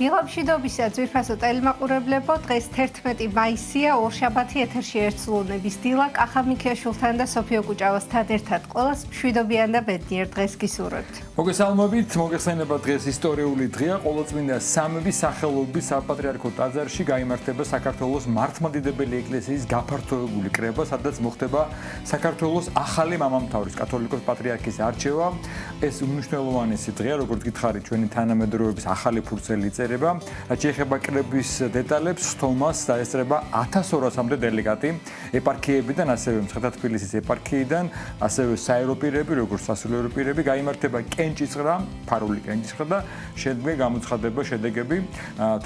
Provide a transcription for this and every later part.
დილამშვიდობისა ძვირფასო ტელემაყურებლებო, დღეს 11 მაისია, ორშაბათი ეთერში ერთსულუნების დილა, კახა მიქიაშვილთან და სოფიო კუჭავასთან ერთად ყველას მშვიდობიან და ბედნიერ დღეს გისურვებთ. მოგესალმებით, მოგეხსენება დღეს ისტორიული დღეა, ყოველწმინდა სამების სახელობის საპატრიარქო ტაძარში გაიმართება საქართველოს მართლმადიდებელი ეკლესიის გაფართოებული კრება, სადაც მოხდება საქართველოს ახალი მამამთავრის კათოლიკოს პატრიარქის არჩევა. ეს უმნიშვნელოვანესი დღეა, როგორც გითხარით, ჩვენი თანამედროვეობის ახალი ფურცელი წერება, რაც შეეხება კრების დეტალებს, თომას დაესწრება 1200-მდე დელეგატი ეპარქიებიდან, ასევე მცხეთა-თბილისის ეპარქიიდან, ასევე საერო პირები, როგორც სასულიერო პირები, გაიმართება კენჭისყრა, ფარული კენჭისყრა და შედგება გამოცხადება შედეგები.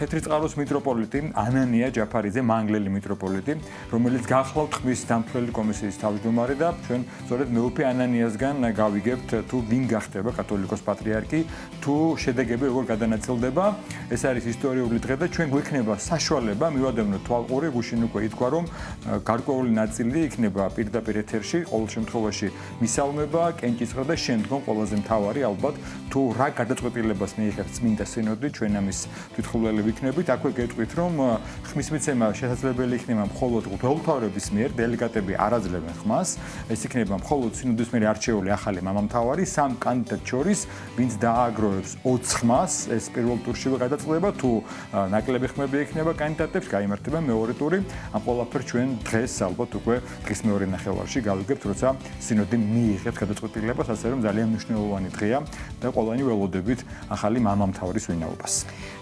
თეთრიწყაროს მიტროპოლიტი ანანია ჯაფარიძე, მანგლელი მიტროპოლიტი, რომელიც გახლავთ ხმის დამცველი კომისიის თავმჯდომარე და ჩვენ სწორედ მეუფე ანანიასგან გავიგებთ თუ ვინ გახდება კათოლიკოს პატრიარქი, თუ შედეგები როგორ გადანაწილდება. ეს არის ისტორიული დღე და ჩვენ გვექნება საშუალება მივადევნოთ თვალყური, გუშინ უკვე ითქვა რომ გარკვეული ნაწილი იქნება პირდაპირ ეთერში, ყოველ შემთხვევაში მისალმება, კენჭისყრა და შემდგომ ყველაზე მთავარი ალბათ თუ რა გადაწყვეტილებას მიიღებს წმინდა სინოდი, ჩვენ ამის თვითმხილველი ვიქნებით. აქვე გეტყვით რომ ხმის მიცემა შესაძლებელი იქნება მხოლოდ მღვდელმთავრების მიერ, დელეგატები არ აძლევენ ხმას. ეს იქნება მხოლოდ სინოდის მიერ არჩეული ახალი მამამთავარი, სამ კანდიდატ შორის, ვინც დააგროვებს 20 ხმას, ეს პირველ ტურში გადაწყვეტება თუ ნაკლები ხმები ექნება კანდიდატებს, გაიმართება მეორე ტური. ამ ყველაფერს ჩვენ დღეს ალბათ უკვე დღის მეორე ნახევარში გავიგებთ, როცა სინოდი მიიღებს გადაწყვეტილებას, ასე რომ ძალიან მნიშვნელოვანი დღეა და ყველანი ველოდებით ახალი მამამთავრის ვინაობას.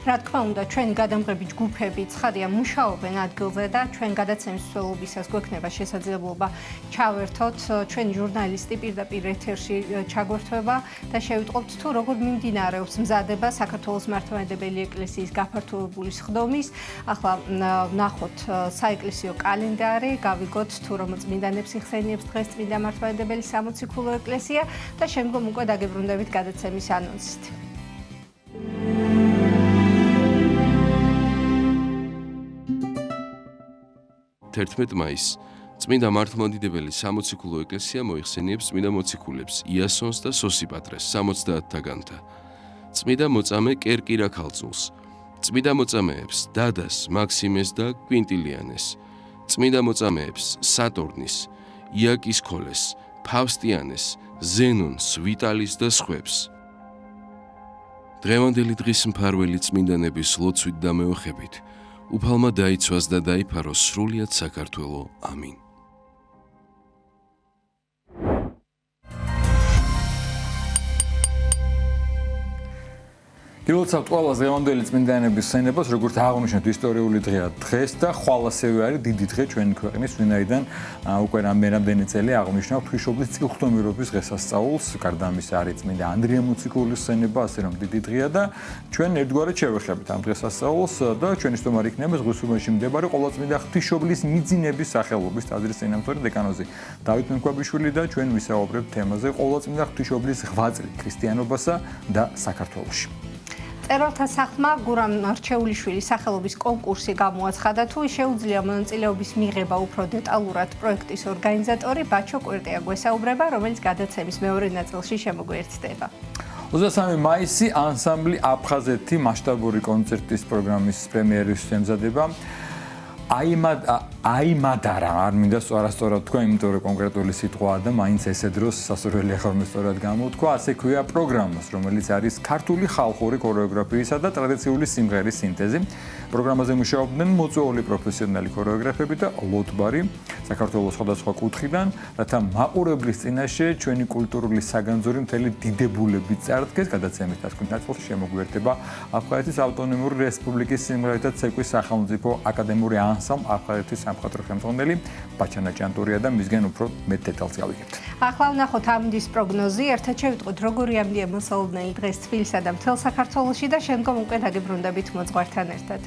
რა თქმა უნდა, ჩვენი გადამღები ჯგუფები ცხადია მუშაობენ ადგილზე და ჩვენ გადაცემის მსვლელობისას გვექნება შესაძლებლობა ჩავერთოთ ჩვენი ჟურნალისტი პირდაპირ ეთერში ჩაგვერთვება და შევიტყობთ თუ როგორ მიმდინარეობს მზადება საქართველოს მართლმადიდებელი ეკლესიის გაფართოებული სხდომის. ახლა ნახოთ საეკლესიო კალენდარი, გავიგოთ თუ რომ წმინდანებს იხსენიებს დღეს წმინდა მართლმადიდებელი სამოციქულო ეკლესია და შემდგომ უკვე დაგებრუნდებით გადაცემის ანონსით. 11 მაისს წმინდა მართლმადიდებელი სამოციქულო ეკლესია მოიხსენიებს წმინდა მოციქულებს იასონს და სოსიპატრეს 70-თაგანთა, წმინდა მოწამე კერკირა ქალწულს, წმინდა მოწამეებს დადას, მაქსიმეს და კვინტილიანეს, წმინდა მოწამეებს სატურნის, იაკის ქოლეს, ფავსტიანეს, ზენონს, ვიტალის და სხვებს. დღევანდელი დღის მფარველი წმინდანების ლოცვით და მეოხებით უფალმა დაიცვას და დაიფაროს სრულიად საქართველო. ამინ. გილოცავთ ყველას დღევანდელი წმინდანების სცენებას, როგორც აღნიშნეთ ისტორიული დღეა დღეს და ხვალ ასევე არის დიდი დღე ჩვენი ქვეყნის, ვინაიდან უკვე რამდენი წელი აღნიშნავთ ღვთისმშობლის წილხდომირობის დღესასწაულს. გარდა ამისა არის წმინდა ანდრია მოციქულის სცენება, ასე რომ დიდი დღეა და ჩვენ ერთგვარად შევეხებით ამ დღესასწაულს და ჩვენი სტუმარი იქნება ზღვისუბანში მდებარე ყოვლადწმინდა ღვთისმშობლის მიძინების სახელობის ტაძრის წინამძღვარი დეკანოზი დავით მენკვაბიშვილი და ჩვენ ვისაუბრებთ თემაზე ყოვლადწმინდა ღვთისმშობლის ღვაწლი ქრისტიანობასა და საქართველოში. მწერალთა სახლმა გურამ არჩეულიშვილის სახელობის კონკურსი გამოაცხადა, თუ შეუძლია მონაწილეობის მიღება უფრო დეტალურად პროექტის ორგანიზატორი ბაჩო კვირტია გვესაუბრება, რომელიც გადაცემის მეორე ნაწილში შემოგვიერთდება. 23 მაისი ანსამბლი აფხაზეთი მასშტაბური კონცერტის პროგრამის პრემიერის ემზადება. აიმადარა, არ მინდა სწორად თქვა, იმიტომ რომ კონკრეტული სიტყვაა და მაინც ესე დროს სასურველი ახალმე სწორად გამოთქვა, ასე ქვია პროგრამას, რომელიც არის ქართული ხალხური ქორეოგრაფიისა და ტრადიციული სიმღერის სინთეზი. პროგრამაზე მუშაობდნენ მოწვეული პროფესიონალი ქორეოგრაფები და ლოტბარი საქართველოს სხვადასხვა კუთხიდან, რათა მაყურებლის წინაშე ჩვენი კულტურული საგანძური მთელი დიდებულებით წარდგეს. გადაცემის დასკვნის ნაწილში შემოგვიერთდება აფხაზეთის ავტონომიური რესპუბლიკის სიმღერათა ცეკვის სახელმწიფო აკადემიური ანსამბლი აფხაზეთის სამხატვრო ხელმძღვანელი ბაჩანა ჭანტურია და მისგან უფრო მეტ დეტალს გავიგებთ. ახლა ვნახოთ ამდის პროგნოზი, ერთად შევიტყოთ როგორი ამდია მოსალოდნელი დღეს თბილისსა და მთელ საქართველოში და შემდგომ უკვე დაგებრუნდებით მოძღვართან ერთად.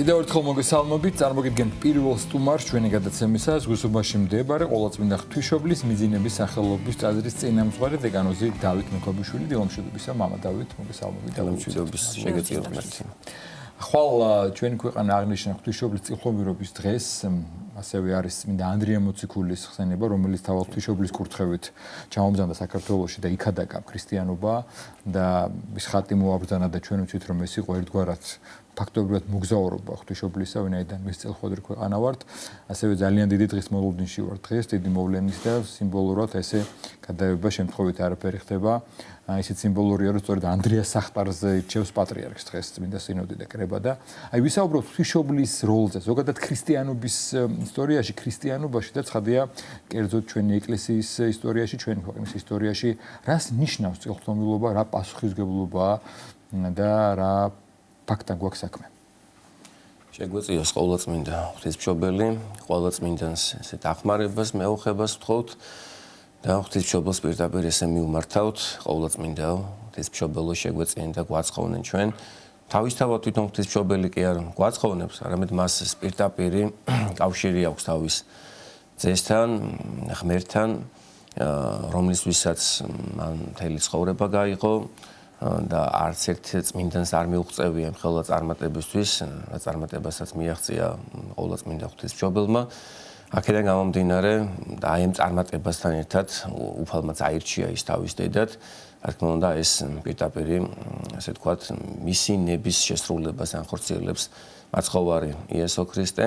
კიდევ ერთხელ მოგესალმებით, წარმოგიდგენთ პირველ სტუმარს ჩვენი გადაცემისა ზღვისობაში მდებარე ყოვლადწმინდა ღვთისმშობლის მიძინების სახელობის ტაძრის წინამძღვარი დეკანოზი დავით მექვაბიშვილი, დილომშვიდობისა მამა დავით, მოგესალმებით. დილომშვიდობის შეგეწიოთ მერტი. ხვალ ჩვენი ქვეყანა აღნიშნა ღვთისმშობლის წილხმოვირობის დღეს, ასევე არის წმინდა ანდრია მოციქულის ხსენება, რომელიც თავად ღვთისმშობლის კურთხევით ჩამომზადდა საქართველოში და იქადაგა ქრისტიანობა და ის ხატი მოაბრძანა და ჩვენ ვიცით რომ ეს იყო ერთგვარად ფაქტობრივად მოგზაურობა ღვთისმშობლისა, ვინაიდან მის წელხვედრ ქვეყანა ვართ, ასევე ძალიან დიდი დღის მოლოდინში ვართ დღეს, დიდი მოვლენის და სიმბოლურად ესე გადაება შემთხვევით არაფერი ხდება. ისიც სიმბოლურია, რომ სწორედ ანდრიას სახტარზე ირჩევს პატრიარქს დღეს წმინდა სინოდი და კრება და ვისაუბროთ ღვთისმშობლის როლზე, ზოგადად ქრისტიანობის ისტორიაში, ქრისტიანობაში და ცხადია, კერძოდ ჩვენი ეკლესიის ისტორიაში, ჩვენი ქვეყნის ისტორიაში, რას ნიშნავს წილხმოვირობა, რა პასუხისმგებლობაა და რა ფაქტთან გვაქვს საქმე. შეგვეწიოს ყოვლადწმინდა ღვთისმშობელი, ყოვლადწმინდანს ესეთ ახმარებას, მეუხებას ვთხოვთ და ღვთისმშობელს პირდაპირ ესე მივმართავთ, ყოვლადწმინდა ღვთისმშობელო შეგვეწიენ და გვაცხოვნენ ჩვენ. თავისთავად თვითონ ღვთისმშობელი კი არ გვაცხოვნებს, არამედ მას პირდაპირი კავშირი აქვს თავის ძესთან, ღმერთთან, რომლისთვისაც მან მთელი ცხოვრება გაიღო. და არც ერთ წმინდანს არ მიუღწევია მხოლოდ წარმატებისთვის, წარმატებასაც მიაღწია ყოვლადწმინდა ღვთისმშობელმა. აქედან გამომდინარე, და აი ამ წარმატებასთან ერთად უფალმა წაირჩია ის თავის დედად, რა თქმა უნდა, ეს პირდაპირი, ასე ვთქვათ, მისი ნების შესრულებას ანხორციელებს მაცხოვარი იესო ქრისტე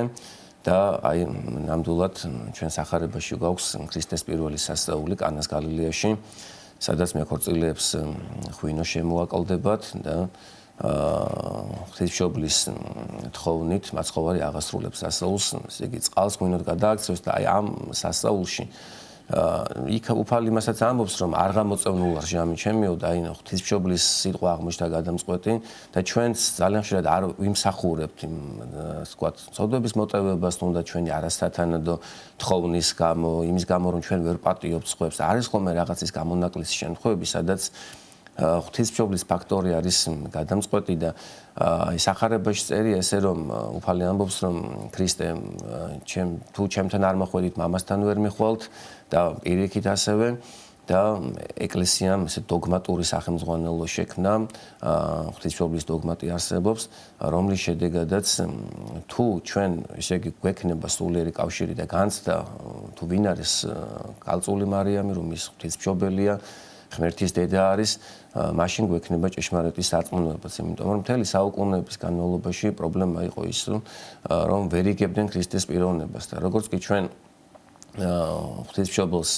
და აი ნამდვილად ჩვენ სახარებაში გვაქვს ქრისტეს პირველი სასწაული კანას გალილეაში. სადაც მეხორციელებს ღვინო შემოაკლდებათ და ღვთისმშობლის თხოვნით მაცხოვარი აღასრულებს სასწაულს, ესე იგი წყალს ღვინოდ გადააქცევს და აი ამ სასწაულში იქ უფალი მასაც ამბობს, რომ არ გამოწევნულა ჟამი ჩემიო და აი ღვთისმშობლის სიტყვა აღმოჩნდა გადამწყვეტი და ჩვენც ძალიან ხშირად არ ვიმსახურებთ იმ ვთქვათ, ცოდვების მოტივებას თუნდაც ჩვენი არასათანადო თხოვნის გამო, იმის გამო რომ ჩვენ ვერ პატიობთ სხვებს. არის ხოლმე რაღაცის გამონაკლისი შემთხვევები, სადაც ღვთისმშობლის ფაქტორი არის გადამწყვეტი და აი სახარებაში წერია ესე რომ უფალი ამბობს რომ ქრისტე თუ ჩემთან არ მოხვედით მამასთან ვერ მიხვალთ და პირიქით ასევე და ეკლესიამ ესე დოგმატური სახელმძღვანელო შექმნა ღვთისმშობლის დოგმატი არსებობს რომლის შედეგადაც თუ ჩვენ ესე იგი გვექნება სულიერი კავშირი და განცდა თუ ვინ არის კალწული მარიამი რომ ის ღვთისმშობელია ღმერთის დედა არის მაშინ გვექნება ჭეშმარიტი სარწმუნოებაც იმიტომ რომ მთელი საუკუნეების განმავლობაში პრობლემა იყო ის რომ ვერ იგებდნენ ქრისტეს პიროვნებას და როგორც კი ჩვენ ღვთისმშობელს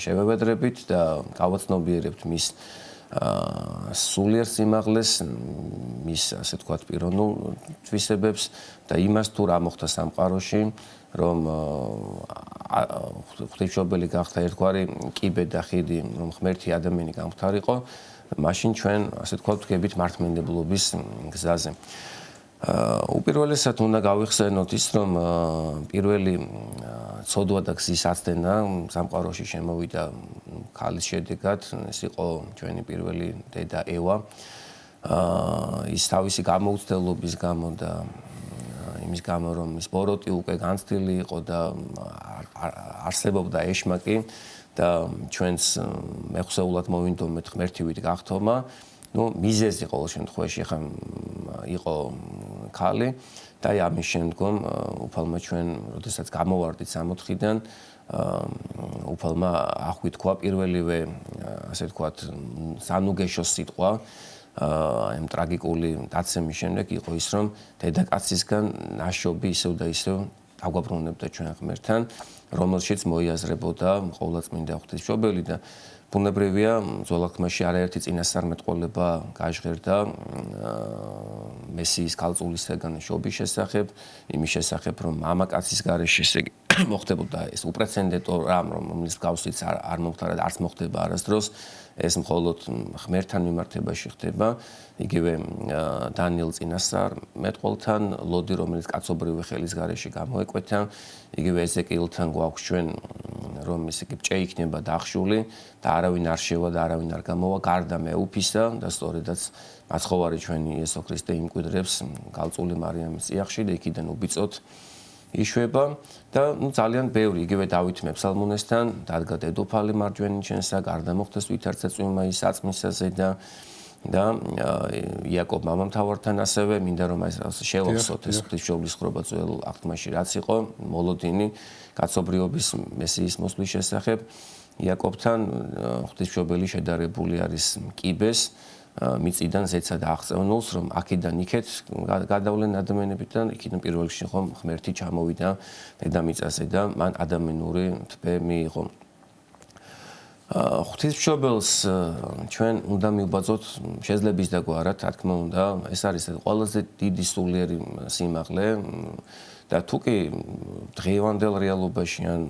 შევევედრებით და გავაცნობიერებთ მის სულიერ სიმაღლეს მის ასე ვთქვათ პიროვნულ თვისებებს და იმას თუ რა მოხდა სამყაროში რომ ღვთისმშობელი გახდა ერთგვარი კიბე და ხიდი რომ ღმერთი ადამიანი გამختارიყო მაშინ ჩვენ ასე ვთქვათ ვდგებით მართლმადიდებლობის გზაზე უპირველესად უნდა გავიხსენოთ ის რომ პირველი ცოდვა და გზის აცდენა სამყაროში შემოვიდა ქალის შედეგად ეს იყო ჩვენი პირველი დედა ევა ის თავისი გამოუცდელობის გამო და იმის გამო რომ ის ბოროტი უკვე განცდილი იყო და არსებობდა ეშმაკი და ჩვენს მეხსეულად მოვინდომეთ ღმერთივით გახთომა ну მიზეზი ყოველ შემთხვევაში ხა იყო ქალი და ამის შემდგომ უფალმა ჩვენ როდესაც გამოვარდით 64-დან უფალმა აღვიქვა პირველივე ასე ვთქვათ სანუგეშო სიტყვა ამ ტრაგიკული დაცემის შემდეგ იყო ის რომ დედაკაცისგან ნაშობი ისევ და ისევ დაგვაბრუნებდა ჩვენ ღმერთთან რომელშიც მოიაზრებოდა ყოვლადწმინდა ღვთისმშობელი და ბუნებრივია ძველაქმაში არაერთი წინასწარმეტყველება გაჟღერდა მესიის ქალწულისგან შობის შესახებ იმის შესახებ რომ მამაკაცის გარეშე ესე მოხდებოდა ეს უპრეცედენტო რამ რომლის გავსვით არ მომხდარა და არც მოხდება არასდროს ეს მხოლოდ ღმერთთან მიმართებაში ხდება იგივე დანიელ წინასწარმეტყველთან ლოდი რომელიც კაცობრივი ხელის გარეშე გამოეკვეთა იგივე ეზეკიელთან გვაქვს ჩვენ რომ ისე კი ჭე იქნება დახშული და არავინ არ შევა და არავინ არ გამოვა გარდა მეუფისა და სწორედაც მაცხოვარი ჩვენი იესო ქრისტე იმკვიდრებს გალწული მარიამის წიაღში და იქიდან უბიწოთ იშვება და ძალიან ბევრი იგივე დავით მეფსალმუნესთან დადგა დედოფალი მარჯვენა ჩვენსა გარდა მოხდეს ვითარცეწვიმა ის აწმისაზე და იაკობ მამამთავართან ასევე მინდა რომ ეს შევახსოთ ეს ღვთისმშობლის ხრობა ძველ აღთქმაში რაც იყო მოლოდინი კაცობრიობის მესიის მოსვლის შესახებ იაკობთან ღვთისმშობელი შედარებული არის კიბეს მიწიდან ზეცა და აღწევნულს რომ აქედან იქეთ გადავლენ ადამიანებით და იქიდან პირველ რიგში ხომ ღმერთი ჩამოვიდა დედამიწაზე და მან ადამიანური თვე მიიღო ღვთისმშობელს ჩვენ უნდა მივბაძოთ შეძლების და გვარად, რა თქმა უნდა, ეს არის ყველაზე დიდი სულიერი სიმაღლე და თუ კი დღევანდელ რეალობაში ან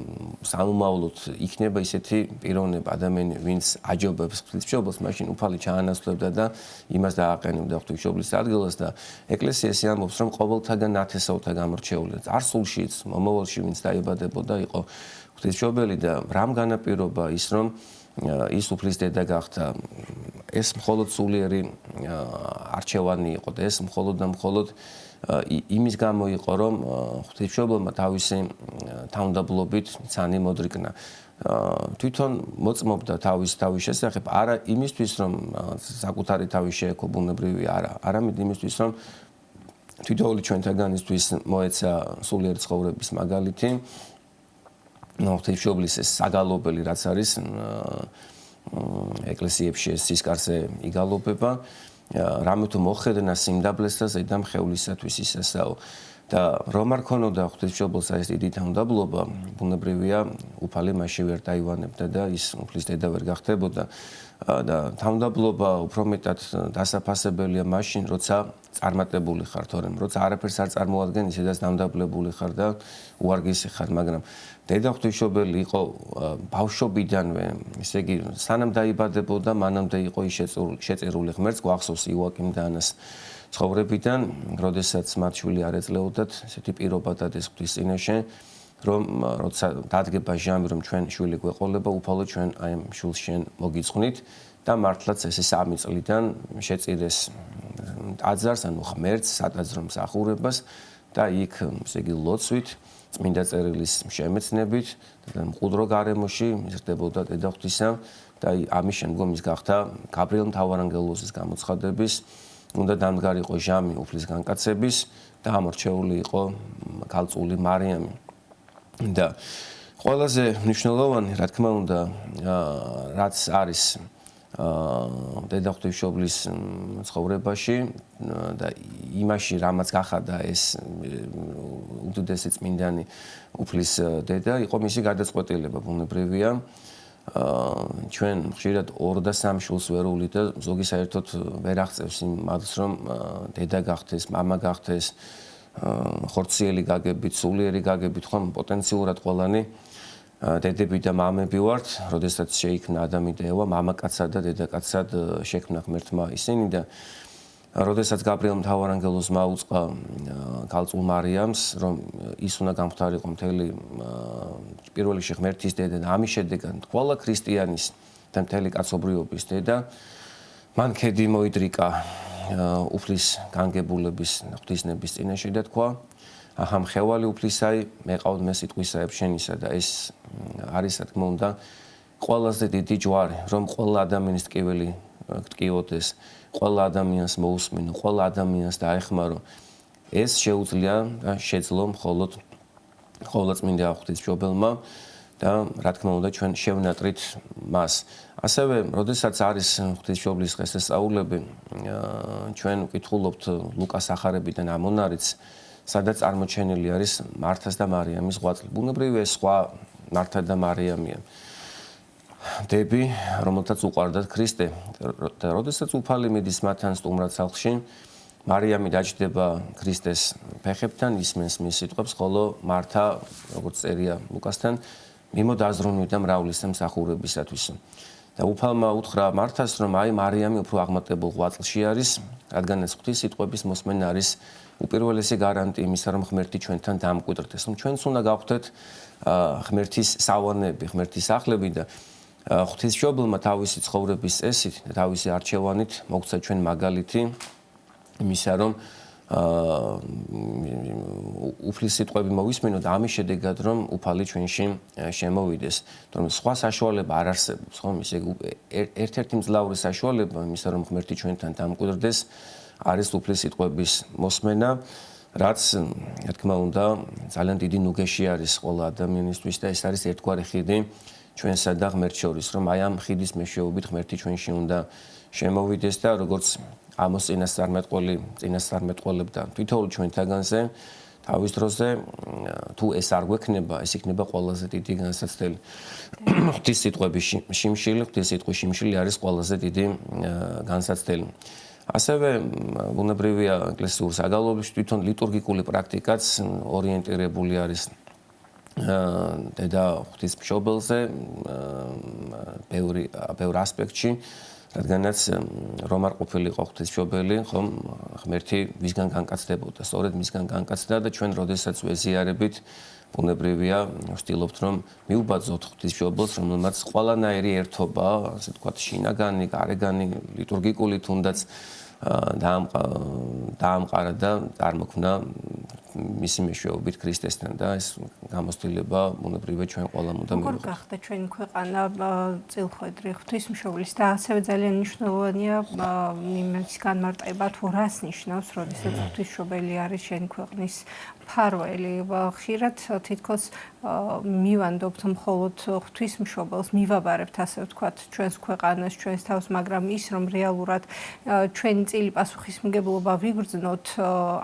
სამომავლოდ იქნება ისეთი პიროვნება ადამიანი, ვინც აჯობებს ღვთისმშობელს, მაშინ უფალი ჩაანაცვლებდა და იმას დააყენებდა ღვთისმშობლის ადგილას და ეკლესია ეს ამბობს, რომ ყოველთაგან ნათესავთა გამორჩეული, წარსულშიც, მომავალში ვინც დაიბადებოდა, იყო ღვთისმშობელი და რამ განაპირობა ის რომ ის უფლის დედა გახდა ეს მხოლოდ სულიერი არჩევანი იყო და ეს მხოლოდ და მხოლოდ იმის გამო იყო რომ ღვთისმშობელმა თავისი თავმდაბლობით ცანი მოდრიკნა თვითონ მოწმობდა თავის შესახებ არა იმისთვის რომ საკუთარი თავი შეექო ბუნებრივი არა არამედ იმისთვის რომ თითოეული ჩვენთაგანისთვის მოეცა სულიერი ცხოვრების მაგალითი ღვთისმშობლის ეს საგალობელი რაც არის ეკლესიებში სისკარზე იგალობება რამე თუ მოხედნა სიმდაბლეს და ზედამ ხევლისათვის ისესაო და რომ არ ქონოდა ღვთისმშობელს ეს დიდი თავმდაბლობა ბუნებრივია უფალი მასში ვერ დაივანებდა და ის უფლის დედა ვერ გახდებოდა და თავმდაბლობა უფრო მეტად დასაფასებელია მაშინ როცა წარმატებული ხარ თორემ როცა არაფერს არ წარმოადგენ ისედაც დამდაბლებული ხარ და უარგისი ხარ მაგრამ დედა ღვთისმშობელი იყო ბავშვობიდანვე ესე იგი სანამ დაიბადებოდა მანამდე იყო ის შეწირული ღმერთს გვახსოვს იოაკიმ და ანას ცხოვრებიდან როდესაც მათ შვილი არ ეძლეოდათ ესეთი პირობა დადეს ღვთის წინაშე რომ როცა დადგება ჟამი რომ ჩვენ შვილი გვეყოლება უფალო ჩვენ აი ამ შვილს შენ მოგიძღვნით და მართლაც ესე 3 წლიდან შეწირეს ტაძარს ანუ ღმერთს სადაზრო მსახურებას და იქ ესე იგი ლოცვით წმინდა წერილის შემეცნებით და მყუდრო გარემოში მიზრდებოდა დედა ღვთისა და ამის შემდგომ ის გახდა გაბრიელ მთავარანგელოზის გამოცხადების უნდა დამდგარიყო ჟამი უფლის განკაცების და ამორჩეული იყო გალწული მარიამი და ყველაზე მნიშვნელოვანი რა თქმა უნდა რაც არის დედა ღვთისმშობლის ცხოვრებაში და იმაში რამაც გახადა ეს უდიდესი წმინდანი უფლის დედა იყო მისი გადაწყვეტილება ბუნებრივია ჩვენ ხშირად 2 და 3 შვილს ვერული და ზოგი საერთოდ ვერ აღწევს იმ მადლს რომ დედა გახდეს, მამა გახდეს, ხორციელი გაგებით, სულიერი გაგებით, ხომ პოტენციურად ყველანი დედები და მამები ვართ, როდესაც შეიქმნა ადამი და ევა, მამაკაცად და დედაკაცად შექმნა ღმერთმა ისინი და როდესაც გაბრიელ მთავარანგელოზმა უწყა გალწულ მარიამს, რომ ის უნდა გამختارიყო მთელი პირველ რიგში ღმერთის დედა და ამის შედეგად ყველა ქრისტიანის და მთელი კაცობრიობის დედა, მან ქედი მოიდრიკა უფლის განგებულების ღვთისნების წინაშე და თქვა აჰა მხევალი უფლისაი მეყავთ მე სიტყვისაებ შენისა და ეს არის რა თქმა უნდა ყველაზე დიდი ჯვარი რომ ყველა ადამიანის ტკივილი გტკივოდეს ყველა ადამიანს მოусმინო ყველა ადამიანს დაეხმარო ეს შეუძლია და შეძლო მხოლოდ წმინდა ღვთისმშობელმა და რა თქმა უნდა ჩვენ შევნატრით მას ასევე როდესაც არის ღვთისმშობლის დღესასწაულები ჩვენ ვკითხულობთ ლუკას ახარებიდან ამონარიც სადაც წარმოჩენილი არის მართას და მარიამის ღვაწლი. ბუნებრივია სხვა მართა და მარიამია. დები, რომელთაც უყვარდათ ქრისტე და როდესაც უფალი მიდის მათთან სტუმრად სახლში, მარიამი დაჯდება ქრისტეს ფეხებთან, ისმენს მის სიტყვებს, ხოლო მართა, როგორც წერია ლუკასთან, მიმოდაზრუნვიდა მრავლის მსახურებისათვის. და უფალმა უთხრა მართას, რომ აი მარიამი უფრო აღმატებულ ღვაწლში არის, რადგანაც ღვთის სიტყვების მოსმენა არის უპირველესი გარანტი იმისა, რომ ღმერთი ჩვენთან დამკვიდრდეს. ჩვენც უნდა გავხდეთ ღმერთის სავანები, ღმერთის სახლები და ღვთისმშობელმა თავისი ცხოვრების წესით და თავისი არჩევანით მოგცა ჩვენ მაგალითი იმისა, რომ უფლის სიტყვები მოვისმენოთ და ამის შედეგად რომ უფალი ჩვენში შემოვიდეს. რომ სხვა საშუალება არ არსებობს, ხომ? ისე ერთ-ერთი მძლავრი საშუალება იმისა, რომ ღმერთი ჩვენთან დამკვიდრდეს, არის უფლის სიტყვების მოსმენა, რაც რა თქმა უნდა ძალიან დიდი ნუგეში არის ყველა ადამიანისთვის და ეს არის ერთგვარი ხიდი ჩვენსა და ღმერთს შორის, რომ აი ამ ხიდის მეშვეობით ღმერთი ჩვენში უნდა შემოვიდეს და როგორც ამოს წინასწარმეტყველებდა თითოეულ ჩვენთაგანზე თავის დროზე თუ ეს არ გვექნება, ეს იქნება ყველაზე დიდი განსაცდელი. ღვთის სიტყვების შიმშილი, ღვთის სიტყვის შიმშილი არის ყველაზე დიდი განსაცდელი. ასევე ბუნებრივია ეკლესიურ საგალობლებში თვითონ ლიტურგიკული პრაქტიკაც ორიენტირებული არის დედა ღვთისმშობელზე ბევრ ასპექტში, რადგანაც რომ არ ყოფილიყო ღვთისმშობელი, ხომ ღმერთი ვისგან განკაცდებოდა, სწორედ მისგან განკაცდა და ჩვენ როდესაც ვეზიარებით ბუნებრივია ვცდილობთ რომ მიუბაძოთ ღვთისმშობელს, რომელმაც ყველანაირი ერთობა, ასე ვთქვათ, შინაგანი, გარეგანი, ლიტურგიკული თუნდაც დაამყარა და წარმოქმნა მისი მეშვეობით ქრისტესთან და ეს გამოცდილება ბუნებრივია ჩვენ ყველამ უნდა მივიღოთ. როგორ გახდა ჩვენი ქვეყანა წილხვედრი ღვთისმშობლის და ასევე ძალიან მნიშვნელოვანია იმის განმარტება თუ რას ნიშნავს, როდესაც ღვთისმშობელი არის შენი ქვეყნის მფარველი. ხშირად თითქოს მივანდობთ მხოლოდ ღვთისმშობელს, მივაბარებთ ასე ვთქვათ ჩვენს ქვეყანას, ჩვენს თავს, მაგრამ ის რომ რეალურად ჩვენი წილი პასუხისმგებლობა ვიგრძნოთ,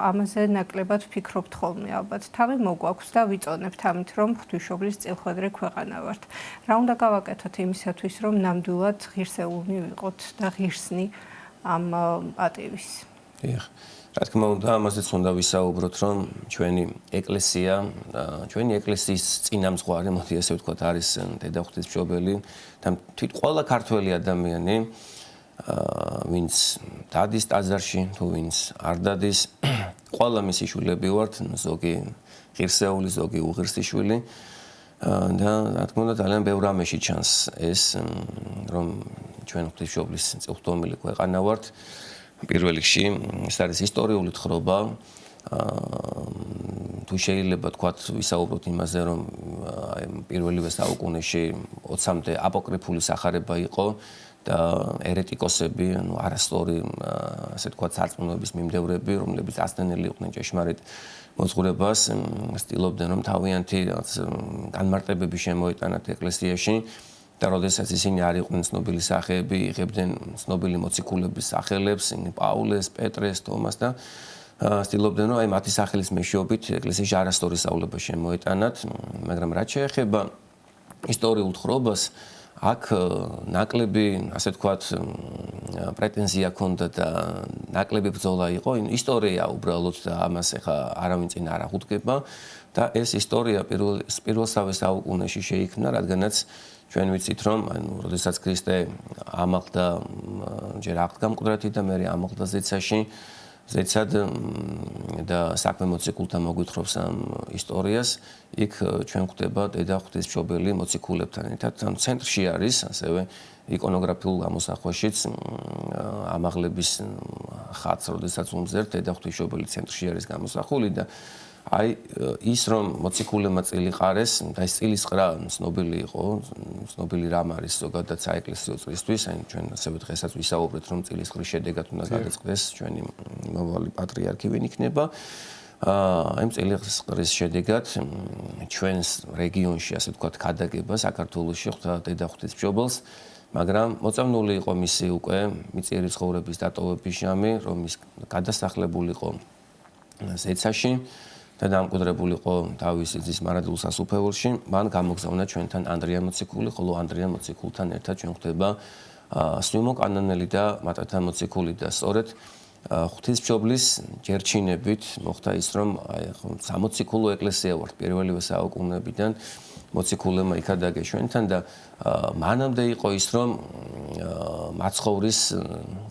ამაზე ნაკლებად ვფიქრობთ ხოლმე ალბათ. თავი მოგვაქვს და ვიწონებთ ამით, რომ ღვთისმშობლის წილხვედრი ქვეყანა ვართ. რა უნდა გავაკეთოთ იმისათვის, რომ ნამდვილად ღირსეული ვიყოთ და ღირსნი ამ პატივის? რა თქმა უნდა, ამაზეც უნდა ვისაუბროთ, რომ ჩვენი ეკლესიის წინამძღვარი, მოდი ასე ვთქვათ, არის დედა ღვთისმშობელი და ყველა ქართველი ადამიანი, ვინც დადის ტაძარში, თუ ვინც არ დადის, ყველა მისი შვილები ვართ, ზოგი ღირსეული, ზოგი უღირსი შვილი და რა თქმა უნდა, ძალიან ბევრ რამეში ჩანს ეს, რომ ჩვენ ღვთისმშობლის წილხვდომილი ქვეყანა ვართ. პირველ რიგში ეს არის ისტორიული თხრობა. თუ შეიძლება თქვათ ვისაუბროთ იმაზე, რომ პირველივე საუკუნეში 20-მდე აპოკრიფული სახარება იყო და ერეტიკოსები, ანუ არასწორი, ასე თქვათ, სარწმუნოების მიმდევრები, რომლებიც აცდენელი იყვნენ ჭეშმარიტ მოძღვრებას, ცდილობდნენ რომ თავიანთი განმარტებები შემოეტანათ ეკლესიაში. და როდესაც ისინი არ იყვნენ ცნობილი სახეები, იღებდნენ ცნობილი მოციქულების სახელებს, პაულეს, პეტრეს, თომას და ცდილობდნენ რომ აი მათი სახელის მეშვეობით ეკლესიაში არასწორი სწავლება შემოეტანათ, მაგრამ რაც შეეხება ისტორიულ თხრობას, აქ ნაკლები, ასე ვთქვათ, პრეტენზია ჰქონდა და ნაკლები ბრძოლა იყო, ისტორია უბრალოდ და ამას ახლა არავინ წინ არ აღუდგება და ეს ისტორია პირველსავე საუკუნეში შეიქმნა, რადგანაც ჩვენ ვიცით რომ ანუ როდესაც ქრისტე ამაღლდა ჯერ აღდგა მკვდრეთი და მე ამაღლდა ზეცაში ზეცად და საქმე მოციქულთან მოგვითხრობს ამ ისტორიას იქ ჩვენ ხვდება დედა ღვთისმშობელი მოციქულებთან ერთად ამ ცენტრში არის ასევე იკონოგრაფიულ ამოსახვაშიც ამაღლების ხატს როდესაც უმზერთ დედა ღვთისმშობელი ცენტრში არის გამოსახული და აი ის რომ მოციქულებმა წილი ყარეს და ეს წილის ყრა ცნობილი იყო, ცნობილი რამ არის ზოგადად საეკლესიო წლისთვის, აი ჩვენ ასევე დღესაც ვისაუბრეთ რომ წილის ყრის შედეგად უნდა გადაწყდეს ჩვენი მომავალი პატრიარქი ვინ იქნება. აი წილის ყრის შედეგად ჩვენს რეგიონში ასე ვთქვათ ქადაგება საქართველოში ხვდა დედა ღვთისმშობელს, მაგრამ მოწამნული იყო მისი უკვე მიწიერი ცხოვრების დატოვების ჟამი, რომ ის გადასახლებულიყო ზეცაში. და დამკვიდრებულიყო თავისი ძის მარადულ სასუფეველში, მან გამოგზავნა ჩვენთან ანდრია მოციქული, ხოლო ანდრია მოციქულთან ერთად ჩვენ ხვდება სვიმონ კანონელი და მატათა მოციქული და სწორედ ღვთისმშობლის ჯერჩინებით მოხდა ის, რომ სამოციქულო ეკლესია ვართ პირველივე საუკუნეებიდან მოციქულებმა იქადაგე ჩვენთან და მანამდე იყო ის რომ მაცხოვრის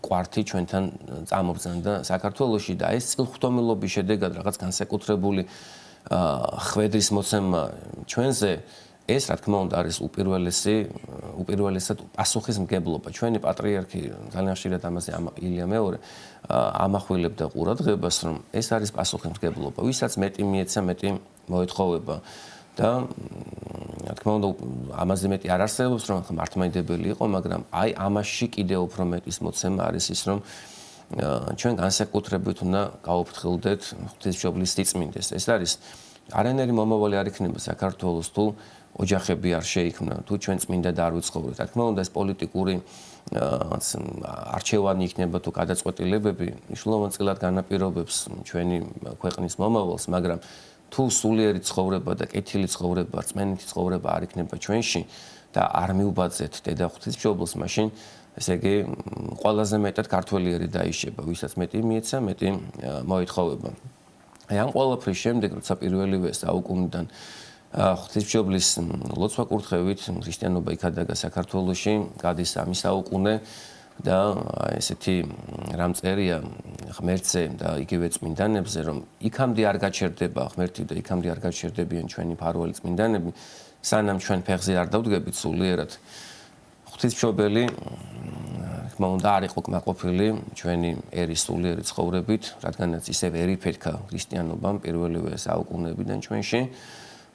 კვართი ჩვენთან წამობრძანდა საქართველოში და ეს წილხვდომილობის შედეგად რაღაც განსაკუთრებული ხვედრის მოცემა ჩვენზე ეს რა თქმა უნდა არის უპირველესად პასუხისმგებლობა. ჩვენი პატრიარქი ძალიან ხშირად ამაზე ილია მეორე ამახვილებდა ყურადღებას, რომ ეს არის პასუხისმგებლობა. ვისაც მეტი მიეცა, მეტი მოეთხოვება და რა თქმა უნდა ამაზე მეტი არ არსებობს, რომ მართლმადიდებელი იყო, მაგრამ აი ამაში კიდევ უფრო მეტის მოცემა არის ის, რომ ჩვენ განსაკუთრებით უნდა გავუფრთხილდეთ ღვთისმშობლის სიწმინდეს. ეს არის არანაირი მომავალი არ იქნება საქართველოს თუ ოჯახები არ შეიქმნა, თუ ჩვენ წმინდა და არ ვიცხოვროთ. რა თქმა უნდა ეს პოლიტიკური არჩევანი იქნება თუ გადაწყვეტილებები მნიშვნელოვანწილად განაპირობებს ჩვენი ქვეყნის მომავალს, მაგრამ თუ სულიერი ცხოვრება და კეთილი ცხოვრება, რწმენითი ცხოვრება არ იქნება ჩვენში და არ მიუბაძეთ დედა ღვთისმშობელს, მაშინ ესე იგი ყველაზე მეტად ქართველიერი დაიშება, ვისაც მეტი მიეცა, მეტი მოეთხოვება. აი ამ ყველაფრის შემდეგ, როცა პირველივე საუკუნიდან ღვთისმშობლის ლოცვა კურთხევით ქრისტიანობა იქადაგა საქართველოში, გადის ამი საუკუნე და ესეთი რამ წერია ღმერთზე და იგივე წმინდანებზე, რომ იქამდე არ გაჩერდება ღმერთი და იქამდე არ გაჩერდებიან ჩვენი მფარველი წმინდანები, სანამ ჩვენ ფეხზე არ დავდგებით სულიერად. ღვთისმშობელი თქმა უნდა არ იყო კმაყოფილი ჩვენი ერის სულიერი ცხოვრებით, რადგანაც ისევ ერიფეთქა ქრისტიანობამ პირველივე საუკუნეებიდან ჩვენში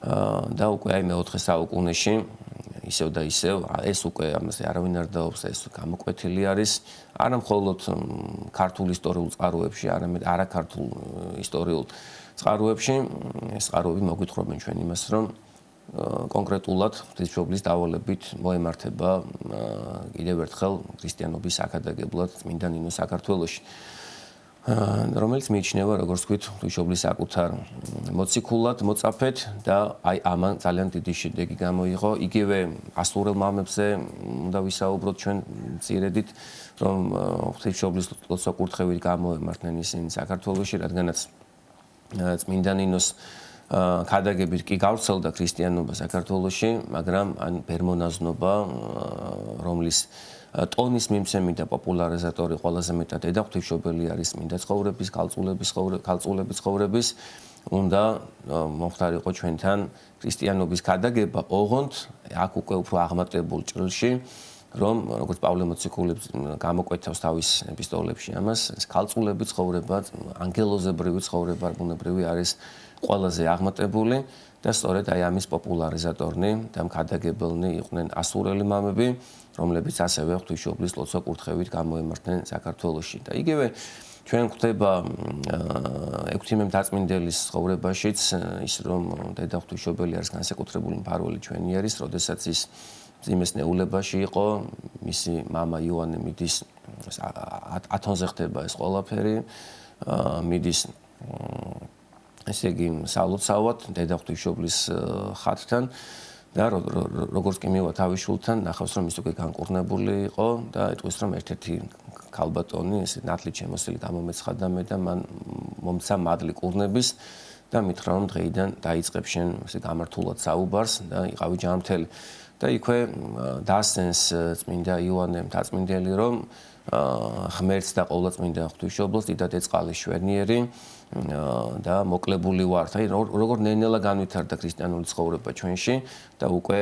და უკვე აი მეოთხე საუკუნეში ისევ და ისევ ეს უკვე ამაზე არავინ არ დაობს, ეს გამოკვეთილი არის არა მხოლოდ ქართულ ისტორიულ წყაროებში, არამედ არაქართულ ისტორიულ წყაროებში. ეს წყაროები მოგვითხრობენ ჩვენ იმას, რომ კონკრეტულად ღვთისმშობლის დავალებით მოემართება კიდევ ერთხელ ქრისტიანობის აქადაგებლად წმინდა ნინო საქართველოში, რომელიც მიიჩნევა, როგორც ვთქვით, ღვთისმშობლის საკუთარ მოციქულად, მოწაფედ და აი ამან ძალიან დიდი შედეგი გამოიღო. იგივე ასურელ მამებზე უნდა ვისაუბროთ ჩვენ მცირედით, რომ ღვთისმშობლის ლოცვა კურთხევით გამოემართნენ ისინი საქართველოში, რადგანაც წმინდა ნინოს ქადაგებით კი გავრცელდა ქრისტიანობა საქართველოში, მაგრამ ან ბერმონაზნობა, რომლის ტონის მიმცემი და პოპულარიზატორი ყველაზე მეტად დედა ღვთისმშობელი არის წმინდა ცხოვრების, ქალწულების ცხოვრების, უნდა მომხდარიყო ჩვენთან ქრისტიანობის ქადაგება, ოღონდ აქ უკვე უფრო აღმატებულ ჭრილში, რომ როგორც პავლე მოციქულებს გამოკვეთავს თავის ეპისტოლებში ამას, ეს ქალწულების ცხოვრება, ანგელოზებრივი ცხოვრება, ბუნებრივი არის ყველაზე აღმატებული და სწორედ აი ამის პოპულარიზატორნი და მქადაგებელნი იყვნენ ასურელი მამები, რომლებიც ასევე ღვთისმშობლის ლოცვა კურთხევით გამოემართნენ საქართველოში. და იგივე ჩვენ გვხვდება ექვთიმე მთაწმინდელის ცხოვრებაშიც ის, რომ დედა ღვთისმშობელი არის განსაკუთრებული მფარველი ჩვენი არის, როდესაც ის მძიმეს ნეულებაში იყო, მისი მამა იოანე მიდის ათონზე ხდება ეს ყველაფერი, მიდის ესე იგი სალოცავად დედა ღვთისმშობლის ხატთან და როგორც კი მივა თავის შულთან, ნახავს რომ ის უკვე განკურნებული იყო და ეტყვის რომ ერთ-ერთი ქალბატონი ესე ნათლით შემოსილი გამომეცხადა მე და მან მომცა მადლი კურნების და მითხრა რომ დღეიდან დაიწყებ შენ ესე გამართულად საუბარს და იყავი ჯანმრთელი. და იქვე დასცენს წმინდა იოანე მთაწმინდელი რომ ღმერთს და ყოვლადწმინდა ღვთისმშობელს დიდად ეწყალის შვერნიერი და მოკლებული ვართ. აი როგორ ნენელა განვითარდა ქრისტიანული ცხოვრება ჩვენში და უკვე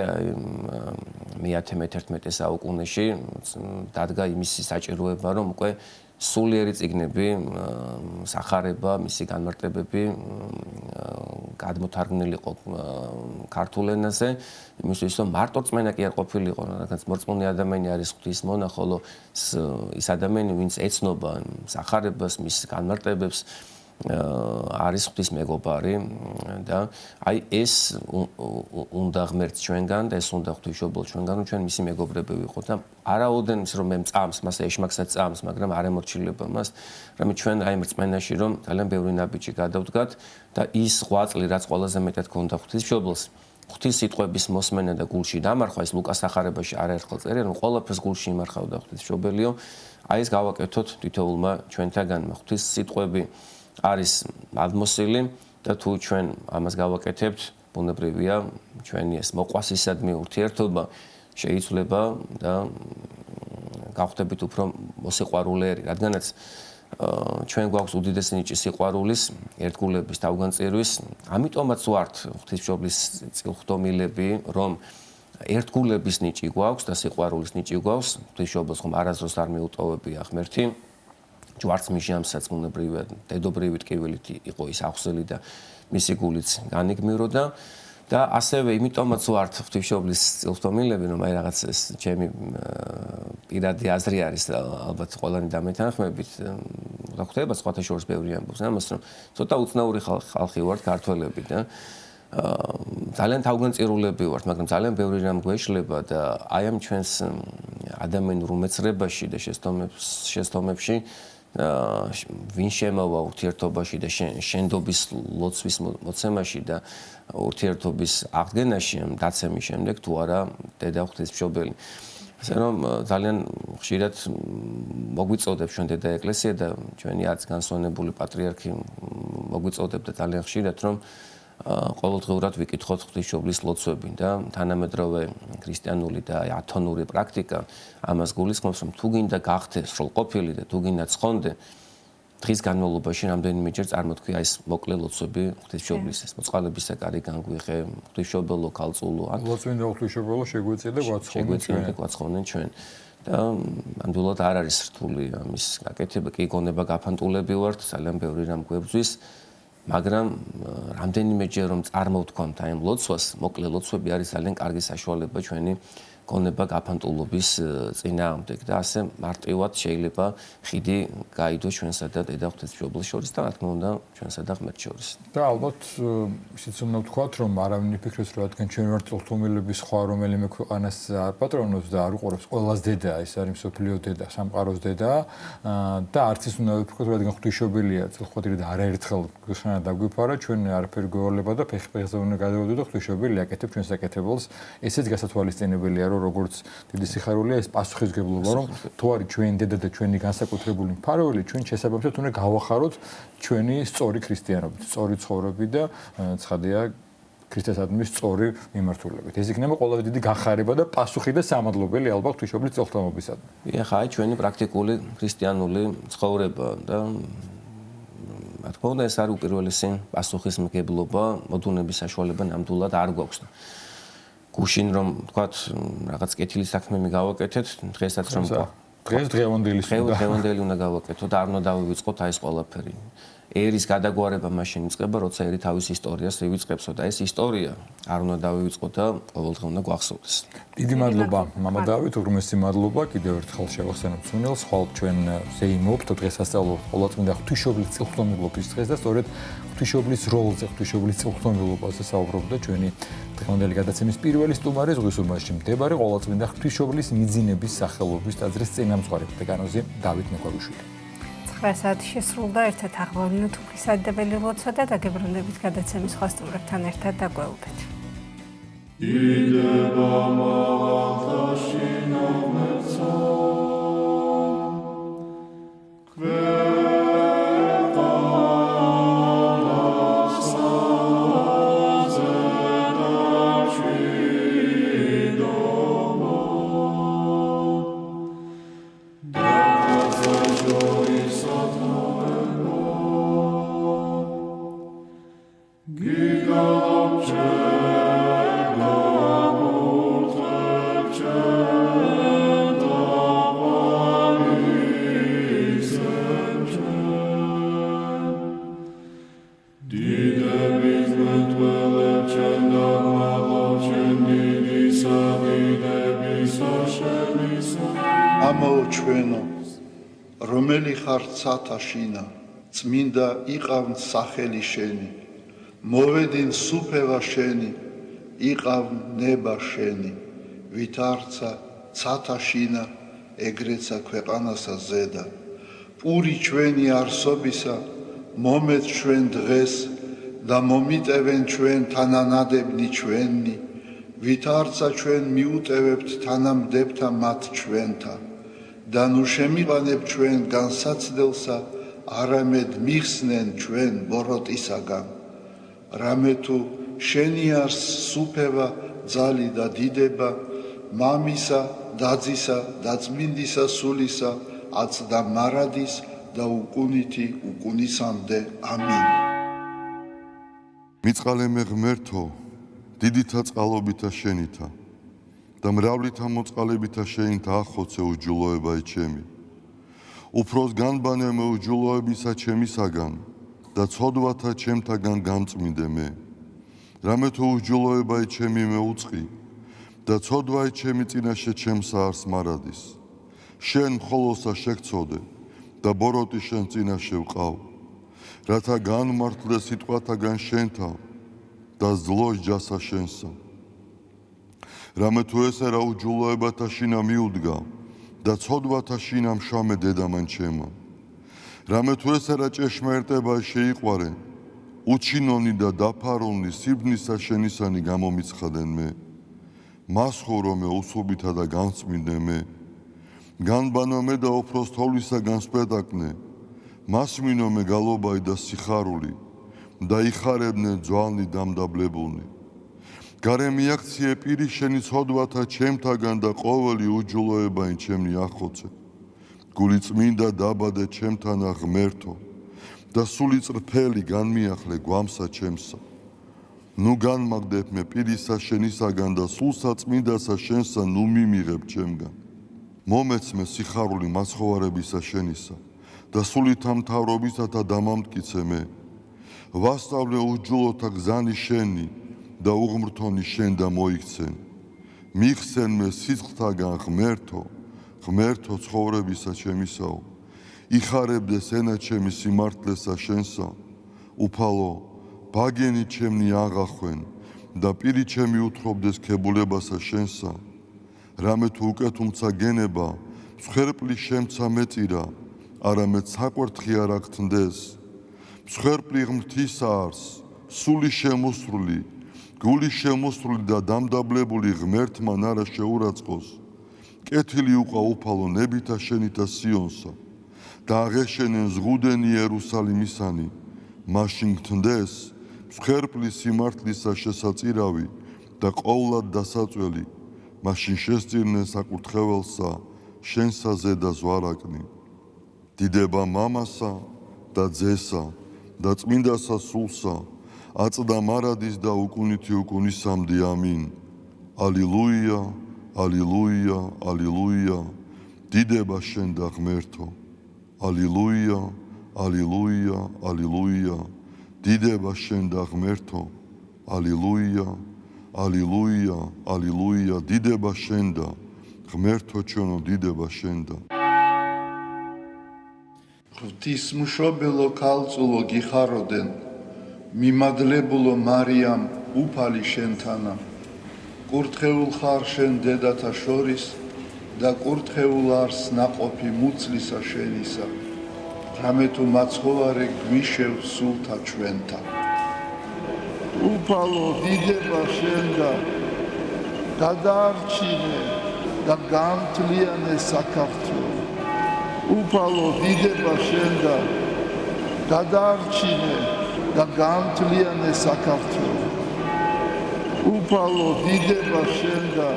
მე-11 საუკუნეში დადგა იმისი საჭიროება, რომ უკვე სულიერი წიგნები, სახარება, მისი განმარტებები გადმოთარგმნილიყო ქართულ ენაზე, იმისთვის რომ მარტო რწმენა კი არ ყოფილიყო, რადგან მორწმუნე ადამიანი არის ღვთის მონა, ხოლო ის ადამიანი, ვინც ეცნობა სახარებას, მის განმარტებებს, არის ღვთის მეგობარი და აი ეს უნდა ღმერთს ჩვენგან და ეს უნდა ღვთისმშობელს ჩვენგან, რომ ჩვენ მისი მეგობრები ვიყოთ და არაოდენ ის რომ მე მწამს, მას ეშმაკსაც წამს, მაგრამ არ ემორჩილება მას, რომ ჩვენ აი რწმენაში რომ ძალიან ბევრი ნაბიჯი გადავდგათ და ის ღვაწლი რაც ყველაზე მეტად ქონდა ღვთისმშობელს, ღვთის სიტყვების მოსმენა და გულში დამარხვა, ეს ლუკას სახარებაში არაერთხელ წერია, რომ ყველაფერს გულში იმარხავდა ღვთისმშობელიო, აი ეს გავაკეთოთ თითოეულმა ჩვენთაგანმა ღვთის სიტყვები არის ადმოსილი და თუ ჩვენ ამას გავაკეთებთ, ბუნებრივია ჩვენი ეს მოყვასისადმი ურთიერთობა შეიცვლება და გავხდებით უფრო მოსიყვარულეები, რადგანაც ჩვენ გვაქვს უდიდესი ნიჭი სიყვარულის, ერთგულების, თავგანწირვის, ამიტომაც ვართ ღვთისმშობლის წილხვდომილები, რომ ერთგულების ნიჭი გვაქვს და სიყვარულის ნიჭი გვაქვს, ღვთისმშობელს ხომ არასდროს არ მიუტოვებია ღმერთი. ჯვარცმიჟამსაც ბუნებრივია დედობრივი ტკივილით იყო ის ახსელი და მისი გულიც განიგმიროდა და ასევე იმიტომაც ვართ ღვთისმშობლის წილხვდომილები, რომ აი რაღაც ეს ჩემი პირადი აზრი არის და ალბათ ყველანი დამეთანხმებით, რა ხდება სხვათა შორის ბევრი ამბობს ამას, რომ ცოტა უცნაური ხალხი ვართ ქართველები და ძალიან თავგანწირულები ვართ, მაგრამ ძალიან ბევრი რამ გვეშლება და აი ამ ჩვენს ადამიანურ უმეცრებაში და შეცდომებში ვინ შემოვა ურთიერთობაში და შენდობის ლოცვის მოცემაში და ურთიერთობის აღდგენაში დაცემის შემდეგ თუ არა დედა ღვთისმშობელი. ასე რომ ძალიან ხშირად მოგვიწოდებს ჩვენ დედა ეკლესია და ჩვენი არც განსვენებული პატრიარქი მოგვიწოდებდა ძალიან ხშირად რომ ყოველდღიურად ვიკითხოთ ღვთისმშობლის ლოცვები და თანამედროვე ქრისტიანული და ათონური პრაქტიკა ამას გულისხმობს რომ თუ გინდა გახდე სრულყოფილი და თუ გინდა ცხონდე დღის განმავლობაში რამდენიმეჯერ წარმოთქვია ეს მოკლე ლოცვები ღვთისმშობლის ეს მოწყალებისა კარი განგვიღე ღვთისმშობელო ქალწულო ან ლოცვინდა ღვთისმშობელო შეგვეწია და გვაცხონენ ჩვენ და ამდულად არ არის რთული ამის გაკეთება კი გონება გაფანტულები ვართ ძალიან ბევრი რამ გვებძვის მაგრამ რამდენიმეჯერ რომ წარმოვთქვამთ აი ამ ლოცვას მოკლე ლოცვები არის ძალიან კარგი საშუალება ჩვენი გონება გაფანტულობის წინააღმდეგ და ასე მარტივად შეიძლება ხიდი გაიდოს ჩვენსა და დედა ღვთისმშობელს შორის და რა თქმა უნდა ჩვენსა და ღმერთს შორის. და ალბათ ისიც უნდა ვთქვათ რომ არავინ იფიქრებს რომ რადგან ჩვენ ვართ წილხვდომილების სხვა რომელიმე ქვეყანას არ პატრონობს და არ უყურებს ყველას დედა ეს არის მსოფლიო დედა სამყაროს დედა და არც ის უნდა ვიფიქროთ რომ რადგან ღვთისმშობელია წილხვდომილი და არაერთხელ გვხსნა დაგვიფარა ჩვენ არაფერი გვევალება და ფეხ-ფეხზე უნდა გადავიდოთ და ღვთისმშობელი აკეთებ ჩვენს საკეთებელს ესეც გასათვალისწინებელია როგორც დიდი სიხარულია ეს პასუხისგებლობა რომ თუ არის ჩვენი დედა და ჩვენი განსაკუთრებული მფარველი ჩვენ შესაბამისად უნდა გავახაროთ ჩვენი სწორი ქრისტიანობით, სწორი ცხოვრებით და ცხადია ქრისტესადმის სწორი მიმართულებით. ეს იქნება ყველაზე დიდი გახარება და პასუხი და სამადლობელი ალბათ ღვთისმშობლის წილხვდომობისადმი. ეხლა აი ჩვენი პრაქტიკული ქრისტიანული ცხოვრება და რა თქმა უნდა ეს არის უპირველესი პასუხისმგებლობა, მოდუნების საშუალება ნამდვილად არ გვაქვს. გუშინ რომ თქვათ რაღაც კეთილი საქმე გავაკეთეთ დღესაც რომ დღევანდელი უნდა გავაკეთოთ არ უნდა დავივიწყოთ აი ეს ყველაფერი ერის გადაგვარება მაშინ იწყება როცა ერი თავის ისტორიას ვივიწყებსო და ეს ისტორია არ უნდა დავივიწყოთ და ყოველდღე უნდა გვახსოვდეს. დიდი მადლობა მამა დავით უღრმესი მადლობა კიდევ ერთხელ შევახსენებთ სუნელს ხვალ ჩვენ ზეიმობთ დღესასწაულო ყოვლადწმინდა ღვთისმშობლის წილხვდომილობის დღეს და სწორედ ღვთისმშობლის როლზე ღვთისმშობლის წილხვდომილობაზე საუბრობდა ჩვენი დღევანდელი გადაცემის პირველი სტუმარი ზღვისურმაში მდებარე ყოვლადწმინდა ღვთისმშობლის მიძინების სახელობის ტაძრის წინამძღვარი დეკანოზი დავით მეკვაიშვილი. 9 საათი შესრულდა ერთად აღვავნოთ უფლისადებელი ლოცვა და დაგებრუნდებით გადაცემის სხვა სტუმრებთან ერთად დაგვეუბეთ. იდება მაღალთაში ნომერცა ამოუჩვენო რომელი ხარ ცათაშინა წმინდა იყავნ სახელი შენი მოვედინ სუფევა შენი იყავნ ნება შენი ვითარცა ცათაშინა ეგრეცა ქვეყანასა ზედა პური ჩვენი არსობისა მომეც ჩვენ დღეს და მომიტევენ ჩვენ თანანადებნი ჩვენი ვითარცა ჩვენ მიუტევებთ თანამდებთა მათ ჩვენთა და ნუ შემიყანებ ჩვენ განსაცდელსა არამედ მიხსნენ ჩვენ ბოროტისაგან რამე თუ შენი არს სუფევა, ძალი და დიდება, მამისა, დაძისა და წმინდისა სულისა, აწდა მარადის და უკუნითი უკუნისამდე. ამინ. მიწყალე ღმერთო, დიდითა წყალობითა შენითა და მრავლითა მოწყალებითა შენითა ახოცე უჯულოებაი ჩემი. უფროს განბანე მე უჯულოებისა ჩემისაგან და ცოდვათა ჩემთაგან გამწმინდე მე. რამე თუ უჯულოებაი ჩემი მე უწყი და ცოდვაი ჩემი წინაშე ჩემსა არს მარადის. შენ მხოლოსა შეგცოდე და ბოროტი შენ წინაშე ვყავ. რათა განმართლე სიტყვათაგან შენთა და ზლოს ჯასა შენსა. რამე თუ ესე რა უჯულოებათა შინა მიუდგა და ცოდვათა შინა მშამე დედამან ჩემა. რამე თუ ესე რა ჭეშმარიტება შეიყვარე, უჩინონი და დაფარონი სიბნისა შენისანი გამომიცხადენ მე. მას ხურო მე უსუბითა და განწმინდე მე. განბანო მე და უფროს თოვლისაგან სპეტაკნე. მას მინო მე გალობაი და სიხარული და იხარებნე ძვალნი დამდაბლებულნი. გარე მიაქციე პირი შენი ცოდვათა ჩემთაგან და ყოველი უჯულოებაი ჩემნი ახოცე. გული წმინდა დაბადე ჩემთანა ღმერთო და სული წრფელი განმიახლე გვამსა ჩემსა. ნუ განმაგდებ მე პირისა შენისაგან და სულსა წმინდასა შენსა ნუ მიმიღებ ჩემგან. მომეცმე სიხარული მაცხოვარებისა შენისა და სულითა მთავრობისათა დამამტკიცე მე. ვასწავლე უჯულოთა გზანი შენი და უღმრთონი შენ და მოიქცენ. მიხსენ მე სიცხთაგან ღმერთო, ღმერთო ცხოვრებისა ჩემისაო. იხარებდეს ენა ჩემი სიმართლესა შენსა. უფალო, ბაგენი ჩემნი აღახვენ და პირი ჩემი უთხრობდეს ქებულებასა შენსა. რამე თუ უკეთუმცა გენება, მსხვერპლი შემცა მეწირა, არამედ საკვერთხი არ აგთნდეს. მსხვერპლი ღმრთისა არს, სული შემოსრული, გული შემოსრული და დამდაბლებული ღმერთმან არა შეურაცხყოს. კეთილი უყვა უფალო ნებითა შენითა სიონსა და აღეშენენ ზღუდენი იერუსალიმისანი. მაშინ გთნდეს მსხვერპლი სიმართლისა შესაწირავი და ყოვლად დასაწველი. მაშინ შესწირნენ საკურთხეველსა შენსა ზედა ზვარაკნი. დიდება მამასა და ძესა და წმინდასა სულსა, აწდა მარადის და უკუნითი უკუნისამდე. ამინ. ალილუია, ალილუია, ალილუია. დიდება შენ და ღმერთო. ალილუია, ალილუია, ალილუია. დიდება შენ და ღმერთო. ალილუია, ალილუია, ალილუია. დიდება შენ და ღმერთო ჩვენო, დიდება შენ და. ღვთისმშობელო ქალწულო გიხაროდენ, მიმადლებულო მარიამ უფალი შენთანა. კურთხეულ ხარ შენ დედათა შორის და კურთხეულ არს ნაყოფი მუცლისა შენისა. რამე თუ მაცხოვარე გვიშევ სულთა ჩვენთა. უფალო დიდება შენ და გადაარჩინე და გამთლიანე საქართველო. უფალო დიდება შენ და გადაარჩინე და გამთლიანე საქართველო. უფალო დიდება შენ და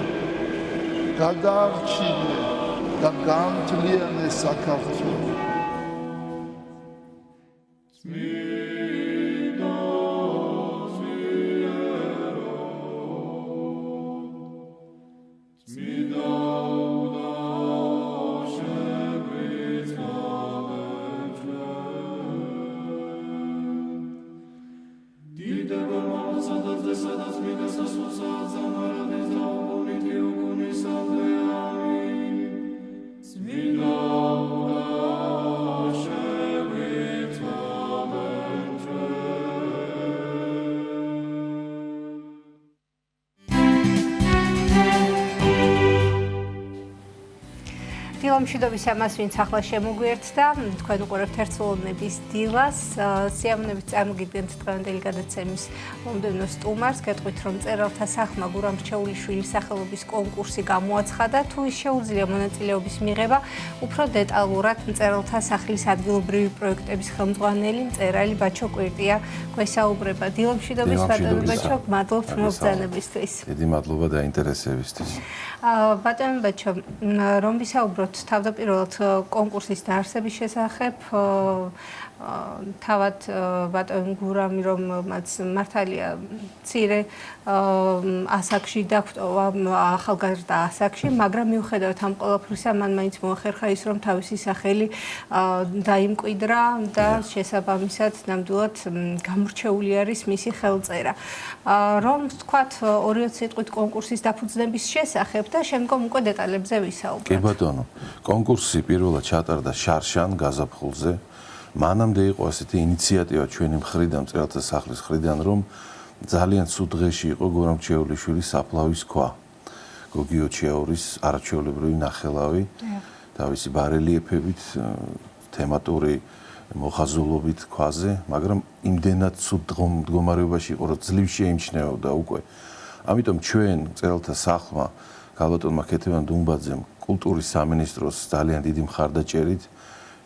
გადაარჩინე და გამთლიანე საქართველო. Smiloda დილამშვიდობის ამას, ვინც ახლა შემოგვიერთდა, თქვენ უყურებთ ერთსულოვნების დილას. სიამოვნებით წარმოგიდგენთ დღევანდელი გადაცემის მომდევნო სტუმარს. გეტყვით, რომ მწერალთა სახმა გურამ რჩეულიშვილის სახელობის კონკურსი გამოაცხადა. თუ ის შეუძლია მონაწილეობის მიღება, უფრო დეტალურად მწერალთა სახლის ადგილობრივი პროექტების ხელმძღვანელი მწერალი ბაჩო კვირტია გვესაუბრება. დილამშვიდობის ბატონო ბაჩო, მადლობთ მოგზაურობისთვის. დიდი მადლობა დაინტერესებისთვის. ბატონო ბაჩო, რომ ვისაუბროთ თავდაპირველად კონკურსის დაარსების შესახებ, თავად ბატონ გურამი რომ მათ მართალია მცირე ასაკში დაგვტოვა ახალგაზრდა ასაკში, მაგრამ მიუხედავად ამ ყველაფრისა, მან მაინც მოახერხა ის, რომ თავისი სახელი დაიმკვიდრა და შესაბამისად ნამდვილად გამორჩეული არის მისი ხელწერა. რომ ვთქვათ 2 სიტყვით კონკურსის დაფუძნების შესახებ და შემდგომ უკვე დეტალებზე ვისაუბროთ. კი ბატონო, კონკურსი პირველად ჩატარდა შარშან გაზაფხულზე. მანამდე იყო ასეთი ინიციატივა ჩვენი მხრიდან, მწერალთა სახლის მხრიდან, რომ ძალიან ცუდ დღეში იყო გურამ რჩეულიშვილის საფლავის ქვა. გოგი ოჩიაურის არაჩვეულებრივი ნახელავი, თავისი ბარელიეფებით, თემატური მოხაზულობით ქვაზე, მაგრამ იმდენად ცუდ მდგომარეობაში იყო, რომ ძლივ შეიმჩნეოდა უკვე. ამიტომ ჩვენ მწერალთა სახმა ქალბატონმა ქეთევან დუმბაძემ კულტურის სამინისტროს ძალიან დიდი მხარდაჭერით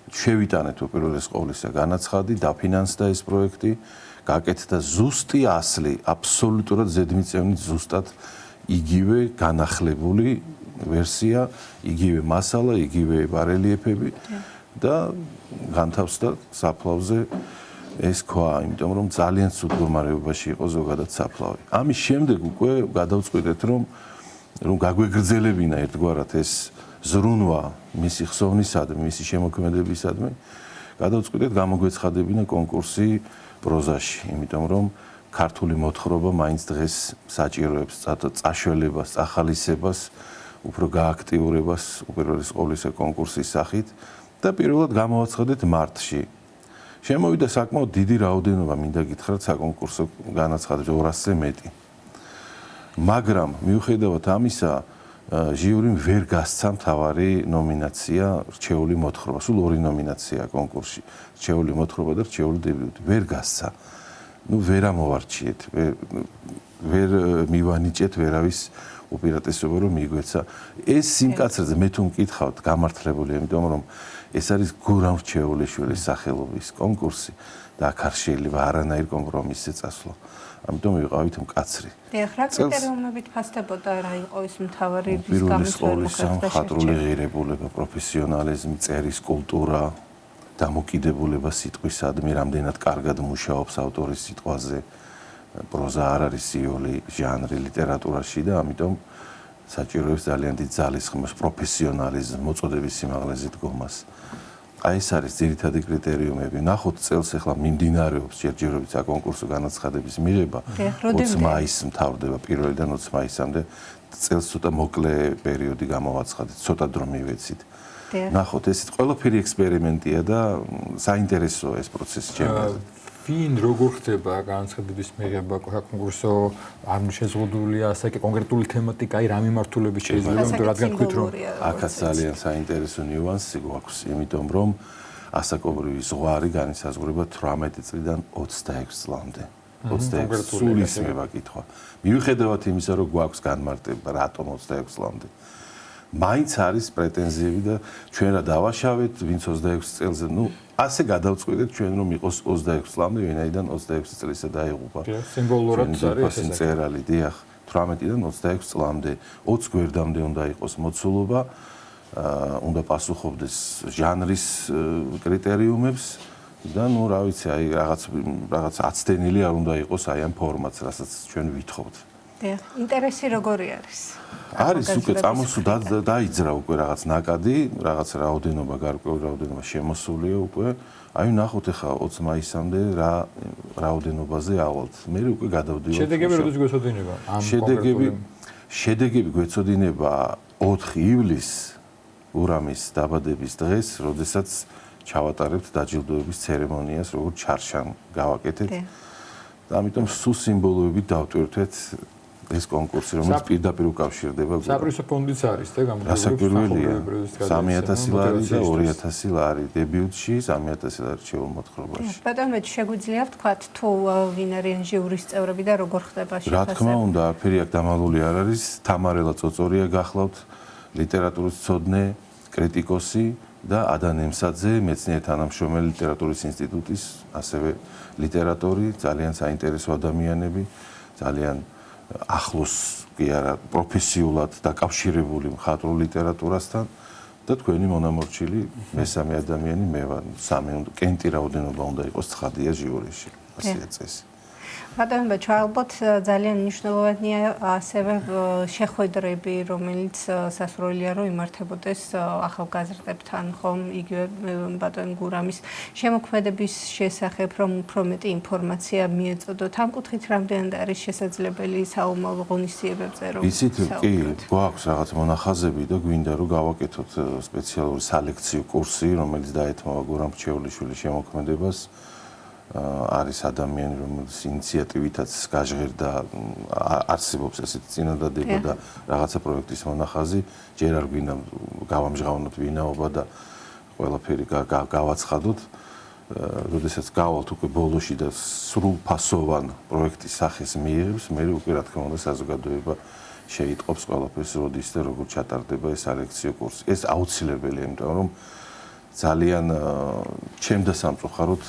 შევიტანეთ უპირველეს ყოვლისა განაცხადი, დაფინანსდა ეს პროექტი, გაკეთდა ზუსტი ასლი, აბსოლუტურად ზედმიწევნით ზუსტად იგივე განახლებული ვერსია, იგივე მასალა, იგივე ბარელიეფები და განთავსდა საფლავზე ეს ქვა, იმიტომ რომ ძალიან ცუდ მდგომარეობაში იყო ზოგადად საფლავი. ამის შემდეგ უკვე გადავწყვიტეთ, რომ გაგვეგრძელებინა ერთგვარად ეს ზრუნვა მისი ხსოვნისადმი, მისი შემოქმედებისადმი, გადავწყვიტეთ გამოგვეცხადებინა კონკურსი პროზაში, იმიტომ რომ ქართული მოთხრობა მაინც დღეს საჭიროებს წაშველებას, ახალისებას, უფრო გააქტიურებას უპირველეს ყოვლისა კონკურსის სახით და პირველად გამოვაცხადეთ მარტში. შემოვიდა საკმაოდ დიდი რაოდენობა, მინდა გითხრათ, საკონკურსო განაცხადებს 200-ზე მეტი. მაგრამ მიუხედავად ამისა, ჟიურიმ ვერ გასცა მთავარი ნომინაცია რჩეული მოთხრობა. სულ 2 ნომინაცია კონკურსში. რჩეული მოთხრობა და რჩეული დებიუტი. ვერ გასცა. ვერ ამოვარჩიეთ, ვერ მივანიჭეთ ვერავის უპირატესობა რომ მიგვეცა. ეს სიმკაცრეზე მე თუ მკითხავთ გამართლებული, იმიტომ რომ ეს არის გურამ რჩეულიშვილის სახელობის კონკურსი და აქ არ შეიძლება არანაირ კომპრომისზე წასვლა. ამიტომ ვიყავით მკაცრი. დიახ, რა კრიტერიუმებით ფასდებოდა რა იყო ის მთავარი უპირველეს ყოვლისა მხატვრული ღირებულება, პროფესიონალიზმი, წერის კულტურა, დამოკიდებულება სიტყვისადმი, რამდენად კარგად მუშაობს ავტორის სიტყვაზე. პროზა არ არის სიოლი ჟანრი ლიტერატურაში და ამიტომ საჭიროებს ძალიან დიდ ძალისხმევას, პროფესიონალიზმს, მოწოდების სიმაღლეზე დგომას. აი ეს არის ძირითადი კრიტერიუმები. ნახოთ წელს ახლა მიმდინარეობს ჯერჯერობით საკონკურსო განაცხადების მიღება. 20 მაისს მთავრდება 1-დან 20 მაისამდე. წელს ცოტა მოკლე პერიოდი გამოვაცხადეთ, ცოტა დრო მივეცით. ნახოთ, ეს ყველაფერი ექსპერიმენტია და საინტერესოა ეს პროცესი ჩემთვის. ვინ როგორ ხდება განაცხადების მიღება საკონკურსო არ შეზღუდულია ასაკი კონკრეტული თემატიკა, აი რა მიმართულებით შეიძლება, რადგან თქვით რომ აქაც ძალიან საინტერესო ნიუანსი გვაქვს, იმიტომ რომ ასაკობრივი ზღვარი განისაზღვრება 18 წლიდან 26 წლამდე. 26 სულ ისმება კითხვა. მიუხედავად იმისა, რომ გვაქვს განმარტება, რატომ 26 წლამდე. მაინც არის პრეტენზიები და ჩვენ რა დავაშავეთ, ვინც 26 წელზე, ასე გადავწყვიტეთ ჩვენ რომ იყოს 26 წლამდე, ვინაიდან 26 წლისა დაიღუპა. სიმბოლურად არის ეს წერალი, დიახ, 18-დან 26 წლამდე, 20 გვერდამდე უნდა იყოს მოცულობა, უნდა პასუხობდეს ჟანრის კრიტერიუმებს და რა ვიცი, აი რაღაც აცდენილი არ უნდა იყოს აი ამ ფორმატს, რასაც ჩვენ ვითხოვთ. დიახ, ინტერესი როგორი არის? არის უკვე წამოსულა დაიძრა უკვე რაღაც ნაკადი, რაღაც რაოდენობა, გარკვეული რაოდენობა შემოსულია უკვე. აი ნახოთ ახლა 20 მაისამდე რა რაოდენობაზე ავალთ. მე უკვე გადავდივარ. შედეგები როდის გვეცოდინება? შედეგები გვეცოდინება 4 ივლისს გურამის დაბადების დღეს, როდესაც ჩავატარებთ დაჯილდოების ცერემონიას, როგორც ჩარშან გავაკეთეთ. და ამიტომ სულ სიმბოლოებით დავტვირთვეთ ეს კონკურსი, რომელიც პირდაპირ უკავშირდება საპრიზო ფონდიც არის და გასაკვირველია 3000 ლარი და 2000 ლარი დებიუტში, 3000 ლარი ჩეულმოთხრობაში. ბატონო, შეგვიძლია ვთქვათ თუ ვინ არიან ჟიურის წევრები და როგორ ხდება შეფასება? რა თქმა უნდა, არაფერი აქ დამალული არ არის. თამარელა წოწორია გახლავთ, ლიტერატურის მცოდნე, კრიტიკოსი და ადან ემსაძე, მეცნიერთა თანამშრომელი ლიტერატურის ინსტიტუტის, ასევე ლიტერატორი, ძალიან საინტერესო ადამიანები, ძალიან ახლოს კი არა პროფესიულად დაკავშირებული მხატვრულ ლიტერატურასთან და თქვენი მონამორჩილი მესამე ადამიანი მე ვარ. სამი კენტი რაოდენობა უნდა იყოს ცხადია ჟიურიში. ასეა წესი. ბატონო, ალბათ ძალიან მნიშვნელოვანია ასევე შეხვედრები, რომელიც სასურველია რომ იმართებოდეს ახალგაზრდებთან, ხომ იგივე ბატონ გურამის შემოქმედების შესახებ, რომ უფრო მეტი ინფორმაცია მიეწოდოთ. ამ კუთხით რამდენად არის შესაძლებელი საომარ ღონისძიებებზე რომ ვიცით, კი, გვაქვს რაღაც მონახაზები და გვინდა რომ გავაკეთოთ სპეციალური სალექციო კურსი, რომელიც დაეთმობა გურამ რჩეულიშვილის შემოქმედებას. არის ადამიანი, რომელიც ინიციატივითაც გაჟღერდა, არსებობს ესეთი წინადადება და რაღაცა პროექტის მონახაზი, ჯერ არ გვინდა გავამჟღავნოთ ვინაობა და ყველაფერი გავაცხადოთ. როდესაც გავალთ უკვე ბოლოში და სრულფასოვან პროექტის სახეს მიიღებს, მე უკვე რა თქმა უნდა საზოგადოება შეიტყობს ყველაფერს, როდის და როგორ ჩატარდება ეს სალექციო კურსი. ეს აუცილებელია, იმიტომ რომ ძალიან ჩემდა სამწუხაროდ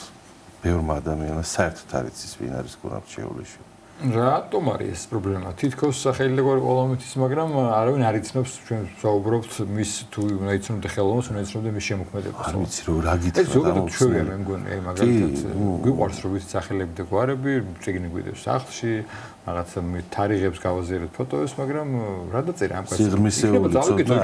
ბევრმა ადამიანმა საერთოდ არ იცის ვინ არის გურამ რჩეულიშვილი. რატომ არის ეს პრობლემა? თითქოს სახელი და გვარი ყველამითის, მაგრამ არავინ არ იცნობს, ჩვენ ვსაუბრობთ მის თუ უნდა იცნობდა ხელოვნებას, უნდა იცნობდა მის შემოქმედებას. არ ვიცი რომ რა გითხრათ. ეს ზოგადად ჩვევია მე მგონი, მაგალითად გვიყვარს რომ ვიცით სახელები და გვარები, წიგნი გვიდევს სახლში, რაღაცა თარიღებს გავაზიარეთ ფოტოებს, მაგრამ რა დაწერა ამ კაცს? სიღრმისეული ცოტა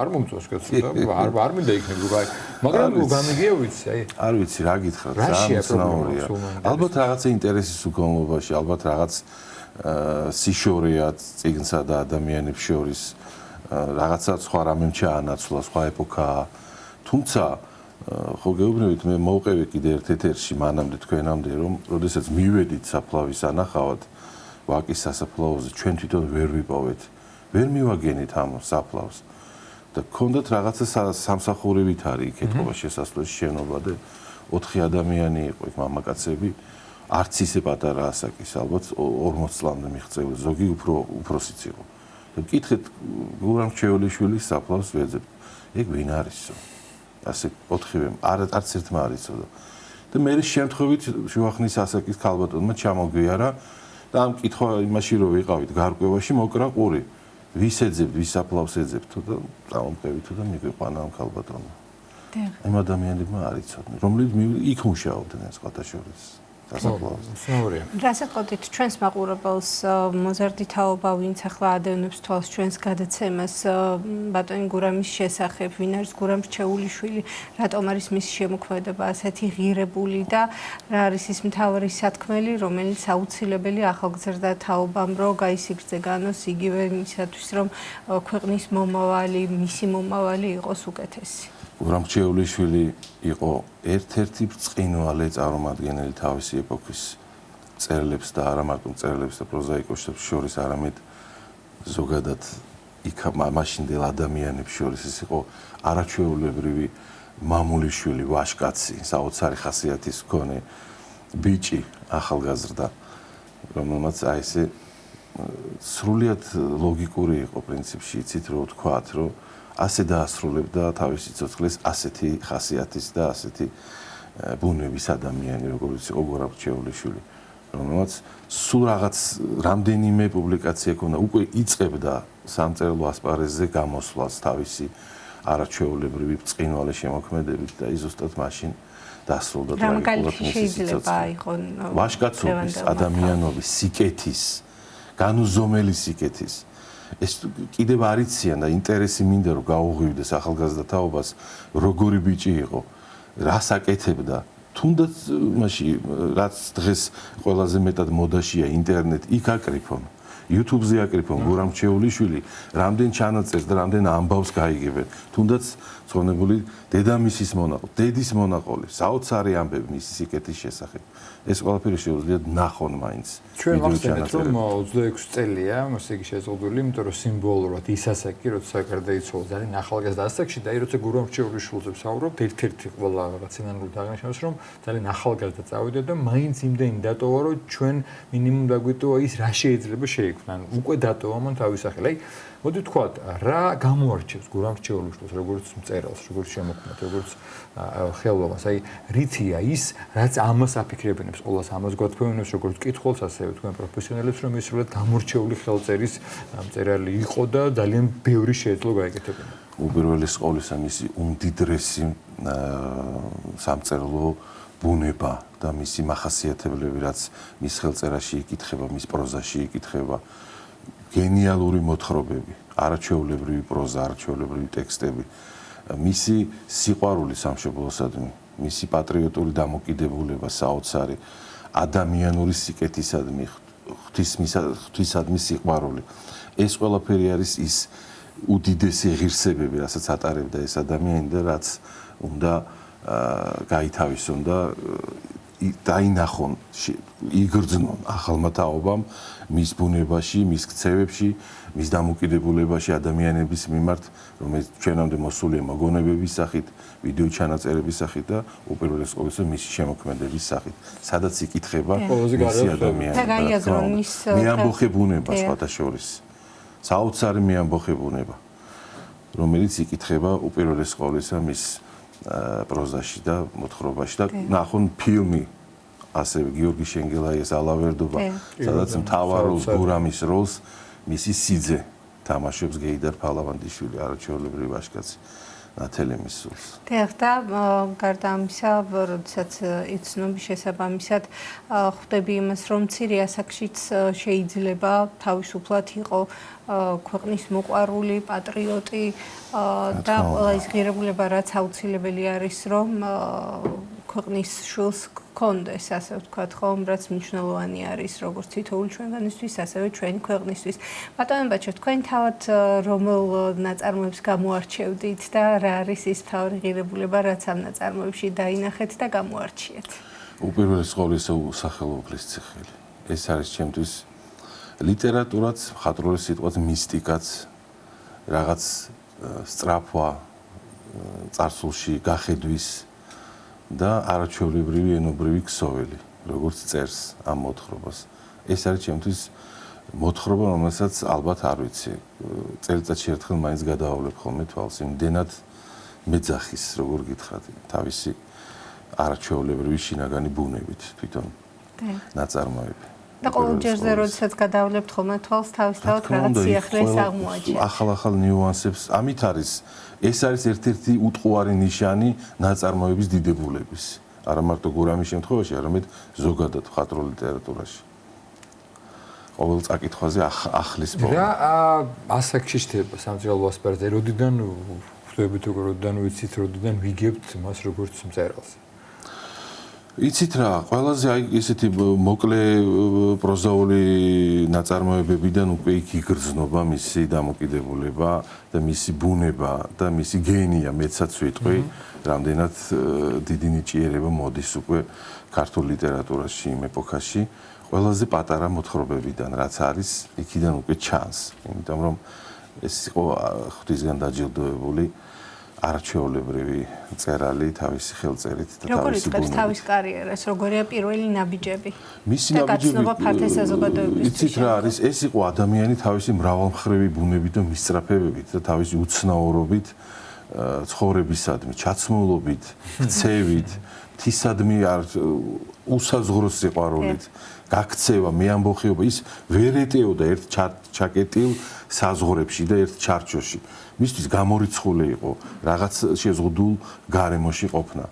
არ მომწონს კაცო და არ მინდა იქნება, მაგრამ გამიგია ვიცი, აი არ ვიცი რა გითხრათ, ძალიან ცნაურია. ალბათ რაღაცა ინტერესის უქონლობაში, ალბათ რაღაც სიშორეა წიგნსა და ადამიანებს შორის, რაღაცა სხვა რამემ ჩაანაცვლა, სხვა ეპოქაა. თუმცა ხო გეუბნებით, მე მოვყევი კიდე ერთ ეთერში მანამდე თქვენამდე, რომ როდესაც მივედით საფლავის ანახავად ვაკის სასაფლაოზე, ჩვენ თვითონ ვერ ვიპოვეთ, ვერ მივაგენით ამ საფლავს. და გქონდათ რაღაცა სამსახურებით არის იქ ეთქობა შესასვლელში შენობა და 4 ადამიანი იყო იქ მამაკაცები, არც ისე პატარა ასაკის, ალბათ 40 წლამდე მიღწეული, ზოგი უფროსიც იყო. და მკითხეთ გურამ რჩეულიშვილის საფლავს ვეძებ. ეგ ვინ არისო? ასე 4-ვე არც ერთმა არ იცოდა. და მე შემთხვევით შუახნის ასაკის ქალბატონმა ჩამოგვიარა და ამ კითხვა იმაში რომ ვიყავით გარკვევაში მოკრა ყური. ვის ეძებთ, ვის საფლავს ეძებთ და წამოვყევით და მიგვიყვანა ამ ქალბატონმა. იმ ადამიანებმა არ იცოდნენ, რომლებიც იქ მუშაობდნენ სხვათა შორის. სასაფლაოზე. რასაც ყოფით ჩვენს მაყურებელს მოზარდი თაობა, ვინც ახლა ადევნებს თვალს ჩვენს გადაცემას ბატონ გურამის შესახებ, ვინ არის გურამ რჩეულიშვილი, რატომ არის მისი შემოქმედება ასეთი ღირებული და რა არის ის მთავარი სათქმელი, რომელიც აუცილებელი ახალგაზრდა თაობამ რომ გაისიგრძე განოს იგივე იმისათვის, რომ ქვეყნის მომავალი, მისი მომავალი იყოს უკეთესი. გურამ რჩეულიშვილი იყო ერთ-ერთი ბრწყინვალე წარმომადგენელი თავისი ეპოქის მწერლებს და არა მარტო მწერლებს და პროზაიკოსებს შორის, არამედ ზოგადად იქ მაშინდელ ადამიანებს შორის. ის იყო არაჩვეულებრივი მამულიშვილი, ვაჟკაცი, საოცარი ხასიათის მქონე ბიჭი, ახალგაზრდა, რომელმაც აი ესე სრულიად ლოგიკური იყო პრინციპში, იცით რომ ვთქვათ, რომ ასე დაასრულებდა თავისი ცოცხლის ასეთი ხასიათის და ასეთი ბუნების ადამიანი, როგორც იყო გურამ რჩეულიშვილი, რომელმაც სულ რაღაც რამდენიმე პუბლიკაცია ჰქონდა, უკვე იწყებდა სამწერლო ასპარეზზე გამოსვლას თავისი არაჩვეულებრივი ბრწყინვალე შემოქმედებით და ზუსტად მაშინ დასრულდა ტრაგიკულად მისი სიცოცხლე. ვაჟკაცობის, ადამიანობის, სიკეთის, განუზომელი სიკეთის ეს კიდევ არ იციან და ინტერესი მინდა რომ გაუღვივდეს ახალგაზრდა თაობას, როგორი ბიჭი იყო, რას აკეთებდა. თუნდაც მაშინ რაც დღეს ყველაზე მეტად მოდაშია ინტერნეტ, იქ აკრიფონ. YouTube-ზე აკრიფონ გურამ რჩეულიშვილი, რამდენ ჩანაწერს და რამდენ ამბავს გაიგებენ. თუნდაც ცხონებული დედამისის მონაყოლი, დედის მონაყოლი, საოცარი ამბები მისი სიკეთის შესახებ. ეს ყველაფერი შეუძლია ნახონ მაინც. ჩვენ ვახსენეთ რომ 26 წელია, ასე იგი შეზღუდული, იმიტომ რომ სიმბოლურად ის ასაკი, როცა გარდაიცვალა ძალიან ახალგაზრდა ასაკში და როცა გურამ რჩეულიშვილზე ვსაუბრობთ, ერთ-ერთი ყველა რაციონალური აღნიშნავს, რომ ძალიან ახალგაზრდა წავიდა და მაინც იმდენი დატოვა, რომ ჩვენ მინიმუმ დაგვიტოვა ის რა შეიძლება შეიქმნა. უკვე დატოვა მან თავის სახელი. აი, მოდი ვთქვათ, რა გამოარჩევს გურამ რჩეულიშვილს, როგორც მწერალს, როგორც შემოქმედს, როგორც ხელოვნებას. აი, რითია ის, რაც ამას აფიქრებინებს, ყოველას ამას გვათქვეინებს, როგორც კითხულს, ასევე თქვენ პროფესიონალებს, რომ ის სრულად გამორჩეული ხელწერის მწერალი იყო და ძალიან ბევრი შეეძლო გაეკეთებინა. უპირველეს ყოვლისა მისი უმდიდრესი სამწერლო ბუნება და მისი მახასიათებლები, რაც მის ხელწერაში იკითხება, მის პროზაში იკითხება, გენიალური მოთხრობები, არაჩვეულებრივი პროზა, არაჩვეულებრივი ტექსტები, მისი სიყვარული სამშობლოსადმი, მისი პატრიოტული დამოკიდებულება, საოცარი ადამიანური სიკეთისადმი, ღვთისადმი სიყვარული. ეს ყველაფერი არის ის უდიდესი ღირსებები, რასაც ატარებდა ეს ადამიანი და რაც უნდა გაითავისონ და დაინახონ, იგრძნონ ახალმა თაობამ მის ბუნებაში, მის ქცევებში, მის დამოკიდებულებაში ადამიანების მიმართ, რომელიც ჩვენამდე მოსულია მოგონებების სახით, ვიდეო ჩანაწერების სახით და უპირველეს ყოვლისა მისი შემოქმედების სახით, სადაც იკითხება მისი ადამიანი. მეამბოხე ბუნება სხვათა შორის. საოცარი მეამბოხე ბუნება, რომელიც იკითხება უპირველეს ყოვლისა მის პროზაში და მოთხრობაში და ნახონ ფილმი ასევე გიორგი შენგელაიას ალავერდობა, სადაც მთავარ როლს გურამის როლს მისი სიძე თამაშობს გეიდარ ფალავანდიშვილი, არაჩვეულებრივი ვაჟკაცი. ნათელი მის სულს. და გარდა ამისა, როდესაც იცნობის შესაბამისად ხვდები იმას, რომ მცირე ასაკშიც შეიძლება თავისუფლად იყო ქვეყნის მოყვარული, პატრიოტი და ყველა ის ღირებულება, რაც აუცილებელი არის, რომ ქვეყნის შვილს გქონდეს, ასე ვთქვათ, ხომ, რაც მნიშვნელოვანი არის, როგორც თითოეული ჩვენგანისთვის, ასევე ჩვენი ქვეყნისთვის. ბატონო ბაჩო, თქვენ თავად რომელ ნაწარმოებს გამოარჩევდით და რა არის ის მთავარი ღირებულება, რაც ამ ნაწარმოებში დაინახეთ და გამოარჩიეთ? უპირველეს ყოვლისა სახელობის ციხელი. ეს არის ჩემთვის ლიტერატურაც, მხატვრული სიტყვაც, მისტიკაც, რაღაც სწრაფვა წარსულში გახედვის და არაჩვეულებრივი ენობრივი ქსოველი, როგორც წერს ამ მოთხრობას. ეს არის ჩემთვის მოთხრობა, რომელსაც ალბათ არ ვიცი. წელიწადში ერთხელ მაინც გადავავლებ ხოლმე თვალს, იმდენად მეძახის, როგორ გითხრათ, თავისი არაჩვეულებრივი შინაგანი ბუნებით თვითონ ნაწარმოები. და ყოველ ჯერზე, როდესაც გადავლებთ ხოლმე თვალს, თავისთავად რაღაც სიახლეს აღმოაჩენთ. ახალ ნიუანსებს, ამით არის ეს არის ერთ-ერთი უტყუარი ნიშანი ნაწარმოების დიდებულების. არა მარტო გურამის შემთხვევაში, არამედ ზოგადად მხატვრულ ლიტერატურაში. ყოველ წაკითხვაზე ახლის პოვნა. რა ასაკში ხდება სამძღოლო ასპარეზი? როდიდან ხვდებით, როდიდან ვიცით, როდიდან ვიგებთ მას როგორც მწერალს? იცით რა, ყველაზე აი ესეთი მოკლე პროზაული ნაწარმოებებიდან უკვე იქ იგრძნობა მისი დამოკიდებულება და მისი ბუნება და მისი გენია, მეცაც ვიტყვი, რამდენად დიდი ნიჭიერება მოდის უკვე ქართულ ლიტერატურაში იმ ეპოქაში, ყველაზე პატარა მოთხრობებიდან, რაც არის, იქიდან უკვე ჩანს, იმიტომ რომ ეს იყო ღვთისგან დაჯილდოებული არაჩვეულებრივი მწერალი თავისი ხელწერით და თავისი ბუნებით. როგორ იწყებს თავის კარიერას? როგორია პირველი ნაბიჯები? მისი ნაბიჯები იცით რა არის? ეს იყო ადამიანი თავისი მრავალმხრივი ბუნებით და მისწრაფებებით და თავისი უცნაურობით, ცხოვრებისადმი, ჩაცმულობით, ქცევით, მთისადმი უსაზღვრო სიყვარულით, გაქცევა, მეამბოხეობა, ის ვერ ეტეოდა ერთ ჩაკეტილ საზღვრებში და ერთ ჩარჩოში. მისთვის გამორიცხული იყო რაღაც შეზღუდულ გარემოში ყოფნა.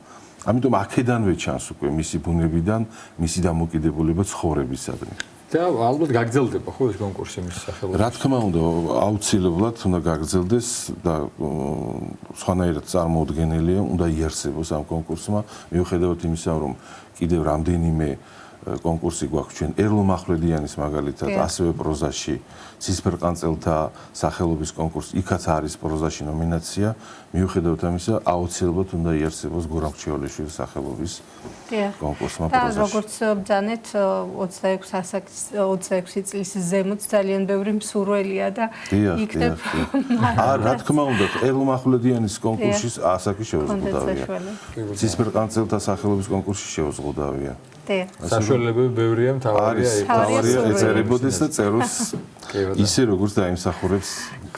ამიტომ აქედანვე ჩანს უკვე მისი ბუნებიდან, მისი დამოკიდებულება ცხოვრებისადმი. და ალბათ გაგრძელდება ხო ეს კონკურსი მის სახელობით? რა თქმა უნდა, აუცილებლად უნდა გაგრძელდეს და სხვანაირად წარმოუდგენელია, უნდა იარსებოს ამ კონკურსმა, მიუხედავად იმისა, რომ კიდევ რამდენიმე კონკურსი გვაქვს ჩვენ ერლო მახვლედიანის მაგალითად ასევე პროზაში ცისფერყანწელთა სახელობის კონკურსი იქაც არის პროზაში ნომინაცია მიუხედავად ამისა აუცილებლად უნდა იარსებოს გურამ რჩეულიშვილის სახელობის კონკურსმა პროზაში და როგორც ბძანეთ 26 წლის ზემოთ ძალიან ბევრი მსურველია და იქნებ რა თქმა უნდა ერლო მახვლედიანის კონკურსში ასაკი შეუზღუდავია ცისფერყანწელთა სახელობის კონკურსში შეუზღუდავია საშუალებები ბევრია, მთავარია ეწერებოდეს და წეროს ისე როგორც დაიმსახურებს.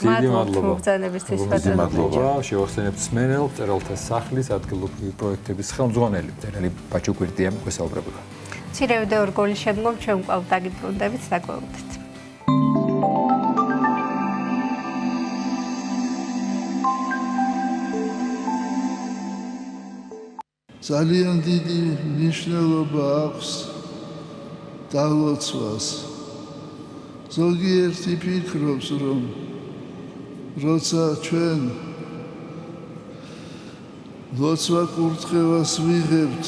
დიდი მადლობა. დიდი მადლობა. შევახსენებთ მსმენელს, მწერალთა სახლის ადგილობრივი პროექტების ხელმძღვანელი მწერალი ბაჭო კვირტიამ გვესაუბრებოდა. მცირე და ორ გოლის შემდგომ ჩვენ კვლავ დაგიბრუნდებით საკვებად. ძალიან დიდი მნიშვნელობა აქვს დალოცვას. ზოგიერთი ფიქრობს, რომ როცა ჩვენ ლოცვა კურთხევას ვიღებთ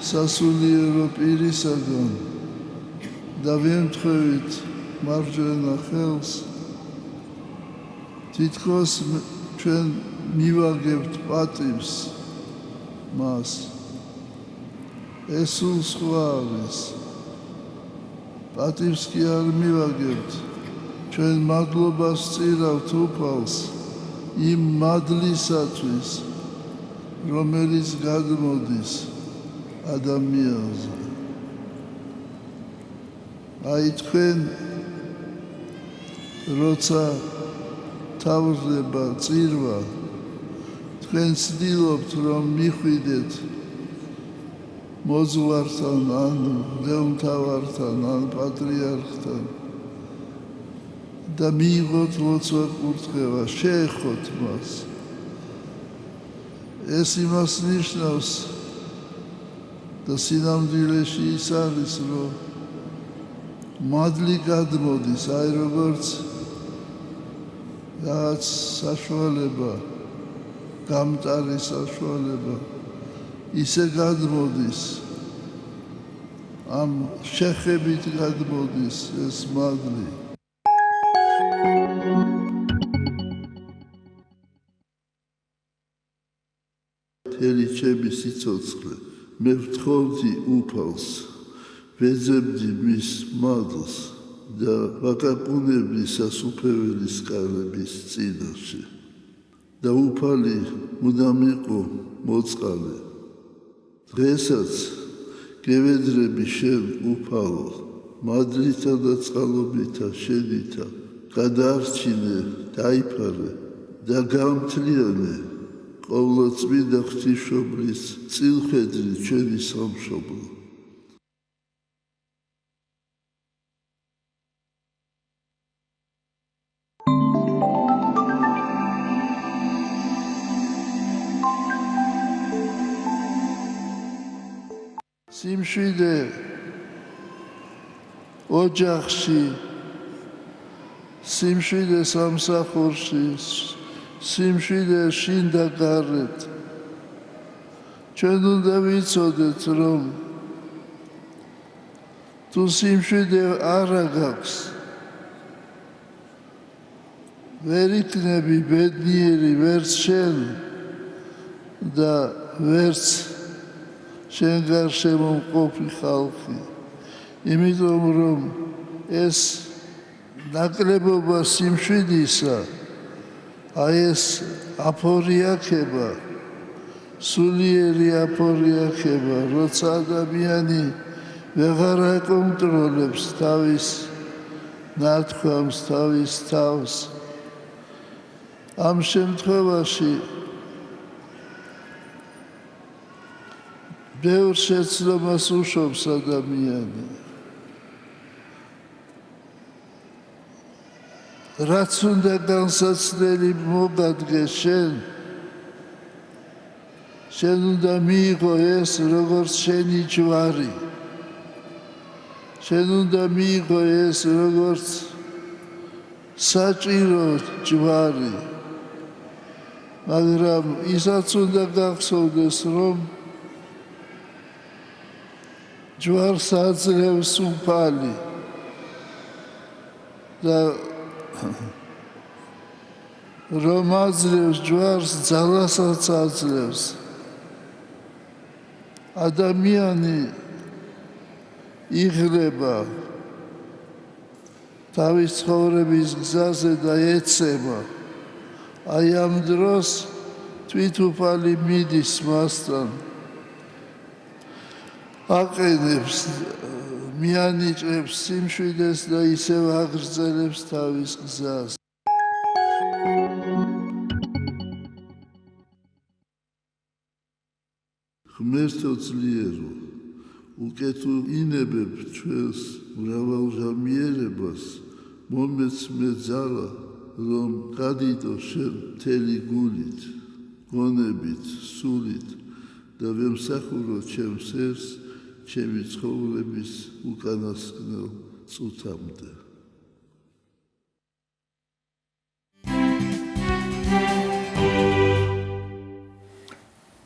სასულიერო პირისაგან და ვემთხვევით მარჯვენა ხელს, თითქოს ჩვენ მივაგებთ პატივს მას ეს სულ სხვა არის პატივს კი არ მივაგებთ ჩვენ მადლობას ვწირავთ უფალს იმ მადლისათვის რომელიც გადმოდის ადამიანზე აი თქვენ როცა თავზდება წირვა თქვენ ცდილობთ რომ მიხვიდეთ მოძღვართან ან მღვდელმთავართან ან პატრიარქთან და მიიღოთ ლოცვა კურთხევა შეეხოთ მას ეს იმას ნიშნავს და სინამდვილეში ის არის რომ მადლი გადმოდის აი როგორც რაც საშუალება გამტარი საშუალება ისე გადმოდის ამ შეხებით გადმოდის ეს მადლი მთელი ჩემი სიცოცხლე მე ვთხოვდი უფალს ვეძებდი მის მადლს და ვაკაკუნებდი სასუფეველის კარების წინაშე და უფალი მუდამ იყო მოწყალე. დღესაც გევედრები შენ უფალო, მადლითა და წყალობითა შენითა, გადაარჩინე, დაიფარე და გამთლიანე ყოვლადწმინდა ღვთისმშობლის წილხედრი ჩვენი სამშობლო. სიმშვიდე ოჯახში, სიმშვიდე სამსახურში, სიმშვიდე შინ და გარეთ. ჩვენ უნდა ვიცოდეთ, რომ თუ სიმშვიდე არ გაქვს, ვერ იქნები ბედნიერი ვერც შენ და ვერც შენ გარშემო მყოფი ხალხი. იმიტომ რომ ეს ნაკლებობა სიმშვიდისა, აი ეს აფორიაქება, სულიერი აფორიაქება, როცა ადამიანი ვეღარ აკონტროლებს თავის ნათქვამს, თავის თავს. ამ შემთხვევაში ბევრ შეცდომას უშვებს ადამიანი. რაც უნდა განსაცდელი მოგადგეს შენ, შენ უნდა მიიღო ეს როგორც შენი ჯვარი. შენ უნდა მიიღო ეს როგორც საჭირო ჯვარი. მაგრამ ისაც უნდა გახსოვდეს, რომ ჯვარს აძლევს უფალი და რომ აძლევს ჯვარს ძალასაც აძლევს ადამიანი იღრება თავის ცხოვრების გზაზე და ეცემა აი ამ დროს თვითუფალი მიდის მასთან აყენებს მიანიჭებს სიმშვიდეს და ისევ აგრძელებს თავის გზას ღმერთო ძლიერო უკეთო ინებებ ჩვენს მრავალჟამიერებას მომეცმე ძალა რომ გადიდო შენ მთელი გულით გონებით სულით და ვემსახურო ჩემს ერს ჩემი ცხოვრების უკანასკნელ წუთამდე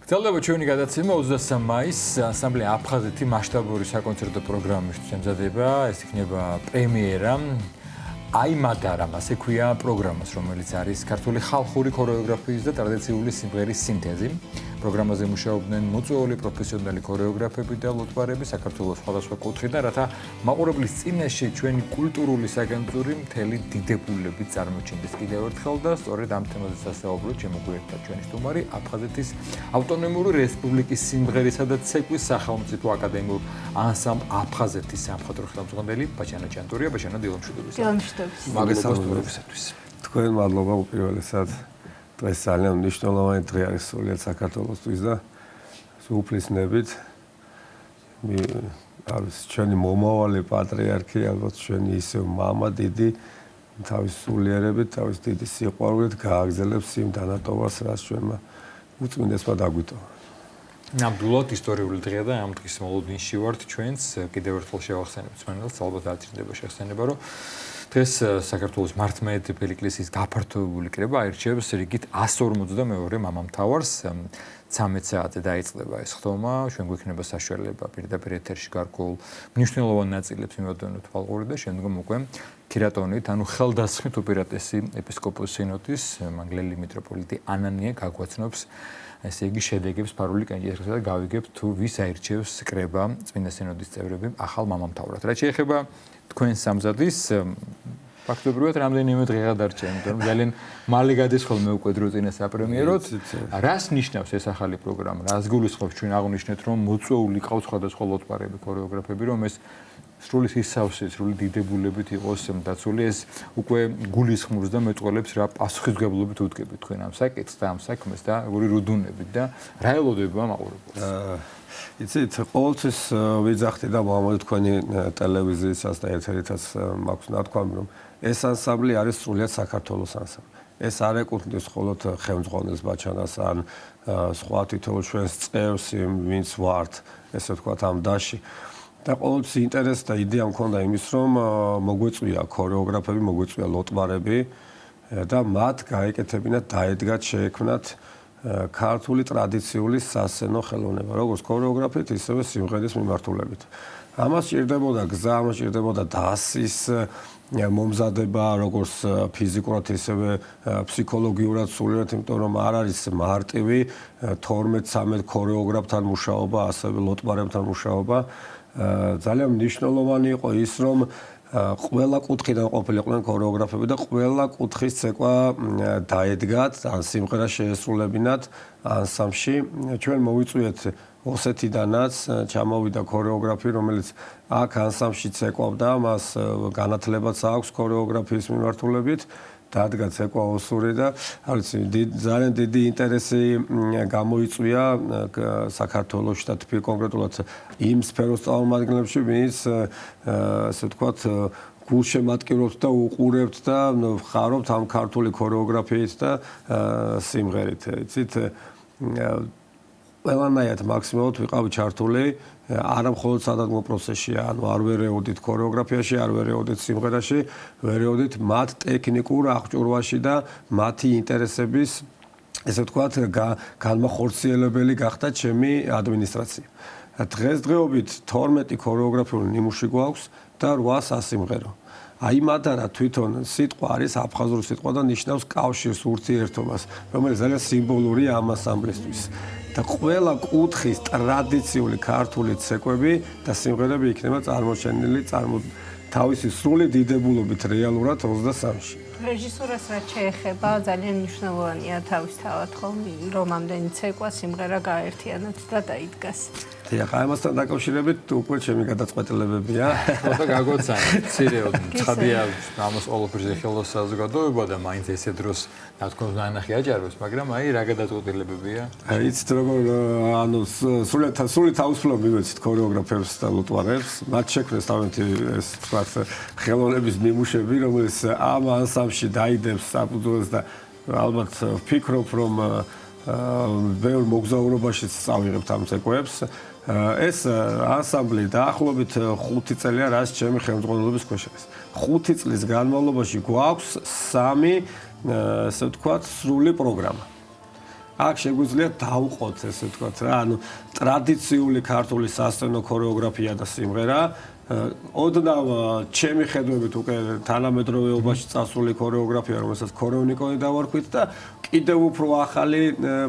გრძელდება ჩვენი გადაცემა 23 მაისს ანსამბლი აფხაზეთი მასშტაბური საკონცერტო პროგრამისთვის ემზადება ეს იქნება პრემიერა აი მადარამ ასე ქვია პროგრამას რომელიც არის ქართული ხალხური ქორეოგრაფიის და ტრადიციული სიმღერის სინთეზი პროგრამაზე მუშაობდნენ მოწვეული პროფესიონალი ქორეოგრაფები და ლოტბარები საქართველოს სხვადასხვა კუთხიდან რათა მაყურებლის წინაშე ჩვენი კულტურული საგანძური მთელი დიდებულებით წარმოჩინდეს კიდევ ერთხელ და სწორედ ამ თემაზე სასაუბროთ შემოგვიერთდა ჩვენი სტუმარი აფხაზეთის ავტონომიური რესპუბლიკის სიმღერისა და ცეკვის სახელმწიფო აკადემიურ ანსამბლ აფხაზეთის სამხატვრო ხელმძღვანელი ბაჭანა ჭანტურია ბაჭანა დილომშვიდობის მოგესალმებებისათვის თქვენ მადლობა უპირველესად დღეს ძალიან მნიშვნელოვანი დღე არის სულიად საქართველოსთვის და სუფლისნებით არის ჩვენი მომავალი პატრიარქი ალბათ ჩვენი ისევ მამა დიდი თავის სულიერებით თავის დიდი სიყვარულით გააგრძელებს იმ დანატოვარს რაც ჩვენმა უწმინდესმა დაგვიტოვა ნამდვილად ისტორიული დღეა და ამ დღის მოლოდინში ვართ ჩვენც კიდევ ერთხელ შევახსენებთ მსმენელს ალბათ არ ჭირდება შეხსენება რომ დღეს საქართველოს მართლმადიდებელი ეკლესიის გაფართოებული კრება აირჩევს რიგით 152 მამამთავარს 13 საათზე დაიწყება ეს ხდომა ჩვენ გვექნება საშუალება პირდაპირ ეთერში გარკვეულ მნიშვნელოვან ნაწილებს მივადევნოთ თვალყური და შემდგომ უკვე ქირატონით ანუ ხელდასხმით უპირატესი ეპისკოპოსის სინოდის მანგლელი მიტროპოლიტი ანანია გაგვაცნობს ესე იგი შედეგებს ფარული კენჭისყრისა და გავიგებთ თუ ვის აირჩევს კრება წმინდა სინოდის წევრები ახალ მამამთავრად. რაც შეეხება თქვენ სამზადის ფაქტობრივად რამდენიმე დღეა დარჩა, იმიტომ რომ ძალიან მალე გადის ხოლმე უკვე დრო წინა საპრემიეროდ. რას ნიშნავს ეს ახალი პროგრამა? რას გულისხმობს ჩვენ აღვნიშნეთ რომ მოწვეული ყავს სხვადასხვა ლოტბარები, ქორეოგრაფები, რომ ეს სრული სისავსე, სრული დიდებულებით იყოს დაცული ეს უკვე გულისხმობს და მეტყველებს რა პასუხისმგებლობით უდგებით თქვენ ამ საკითხს და ამ საქმეს და როგორი რუდუნებით და რა ელოდება მაყურებელს. იცით, ყოველთვის ვიძახდი და მომავალ თქვენი ტელევიზიასაც და ერთ-ერთაც მაქვს ნათქვამი რომ ეს ანსამბლი არის სრულიად საქართველოს ანსამბლი. ეს არ ეკუთვნის მხოლოდ ხელმძღვანელს ბაჩანას ან სხვა თითოეულ ჩვენს წევრს, ვინც ვართ, ესე ვთქვათ ამ დასში. და ყოველთვის ინტერესი და იდეა მქონდა იმის რომ მოგვეწვია ქორეოგრაფები, მოგვეწვია ლოტბარები და მათ გაეკეთებინათ დაედგათ შეექმნათ ქართული ტრადიციული სასცენო ხელოვნება, როგორც ქორეოგრაფით, ისევე სიმღერის მიმართულებით. ამას ჭირდებოდა გზა, ამას ჭირდებოდა დასის მომზადება, როგორც ფიზიკურად, ისევე ფსიქოლოგიურად სულიად, იმიტომ რომ არ არის მარტივი 12-13 ქორეოგრაფთან მუშაობა, ასევე ლოტბარებთან მუშაობა. ძალიან მნიშვნელოვანი იყო ის, რომ ყველა კუთხიდან ყოფილიყვნენ ქორეოგრაფები და ყველა კუთხის ცეკვა დაედგათ, ან სიმღერა შეესრულებინათ ანსამბლში. ჩვენ მოვიწვიეთ ოსეთიდანაც ჩამოვიდა ქორეოგრაფი, რომელიც აქ ანსამბლში ცეკვავდა, მას განათლებაც აქვს ქორეოგრაფიის მიმართულებით. დადგა ცეკვა ოსური და ძალიან დიდი ინტერესი გამოიწვია საქართველოში და თბილისში კონკრეტულად იმ სფეროს წარმომადგენლებში, ვინც ასე ვთქვათ გულშემატკივრობთ და უყურებთ და ხარობთ ამ ქართული ქორეოგრაფიით და სიმღერით. იცით, ყველანაირად მაქსიმალურად ვიყავი ჩართული არა მხოლოდ სადადგმო პროცესში, ანუ არ ვერეოდით ქორეოგრაფიაში, არ ვერეოდით სიმღერაში, ვერეოდით მათ ტექნიკურ აღჭურვაში და მათი ინტერესების, ესე ვთქვათ, განმახორციელებელი გახდა ჩემი ადმინისტრაცია. დღესდღეობით 12 ქორეოგრაფიული ნიმუში გვაქვს და 8 სასიმღერო. აი მადარა თვითონ სიტყვა არის აფხაზური სიტყვა და ნიშნავს კავშირს, ურთიერთობას, რომელიც ძალიან სიმბოლურია ამ ანსამბლისთვის. და ყველა კუთხის ტრადიციული ქართული ცეკვები და სიმღერები იქნება წარმოჩენილი თავისი სრული დიდებულობით რეალურად 23-ში. რეჟისურას რაც შეეხება, ძალიან მნიშვნელოვანია თავისთავად ხომ რომ ამდენი ცეკვა სიმღერა გააერთიანოთ და დაიდგას. დიახ, ამასთან დაკავშირებით უკვე ჩემი გადაწყვეტილებებია. ხოდა გაგოცანი, ცირეოდ ცხადია ამას ყველაფერზე ხელოს საზოგადოება და მაინც ესე დროს რა თქმა უნდა ნახი აჭარბებს, მაგრამ აი რა გადაწყვეტილებებია? იცით როგორ ანუ სრული თავისუფლება მივეცით ქორეოგრაფერს და ლუტვარებს, მათ შექმნეს თავიანთი ეს თქვათ ხელოვნების ნიმუშები, რომელიც ამ ანსამბლში დაიდებს საფუძველს და ალბათ ვფიქრობ რომ ბევრ მოგზაურობაშიც წავიღებთ ამ ცეკვებს. ეს ანსამბლი დაახლოებით 5 წელია რაც ჩემი ხელმძღვანელობის ქვეშ არის. 5 წლის განმავლობაში გვაქვს 3 ესე ვთქვათ სრული პროგრამა. აქ შეგვიძლია დავყოთ ესე ვთქვათ რა, ანუ ტრადიციული ქართული სასცენო ქორეოგრაფია და სიმღერა, ოდნავ ჩემი ხედვებით უკვე თანამედროვეობაში წასული ქორეოგრაფია, რომელსაც ქორეონიკონი დავარქვით და კიდევ უფრო ახალი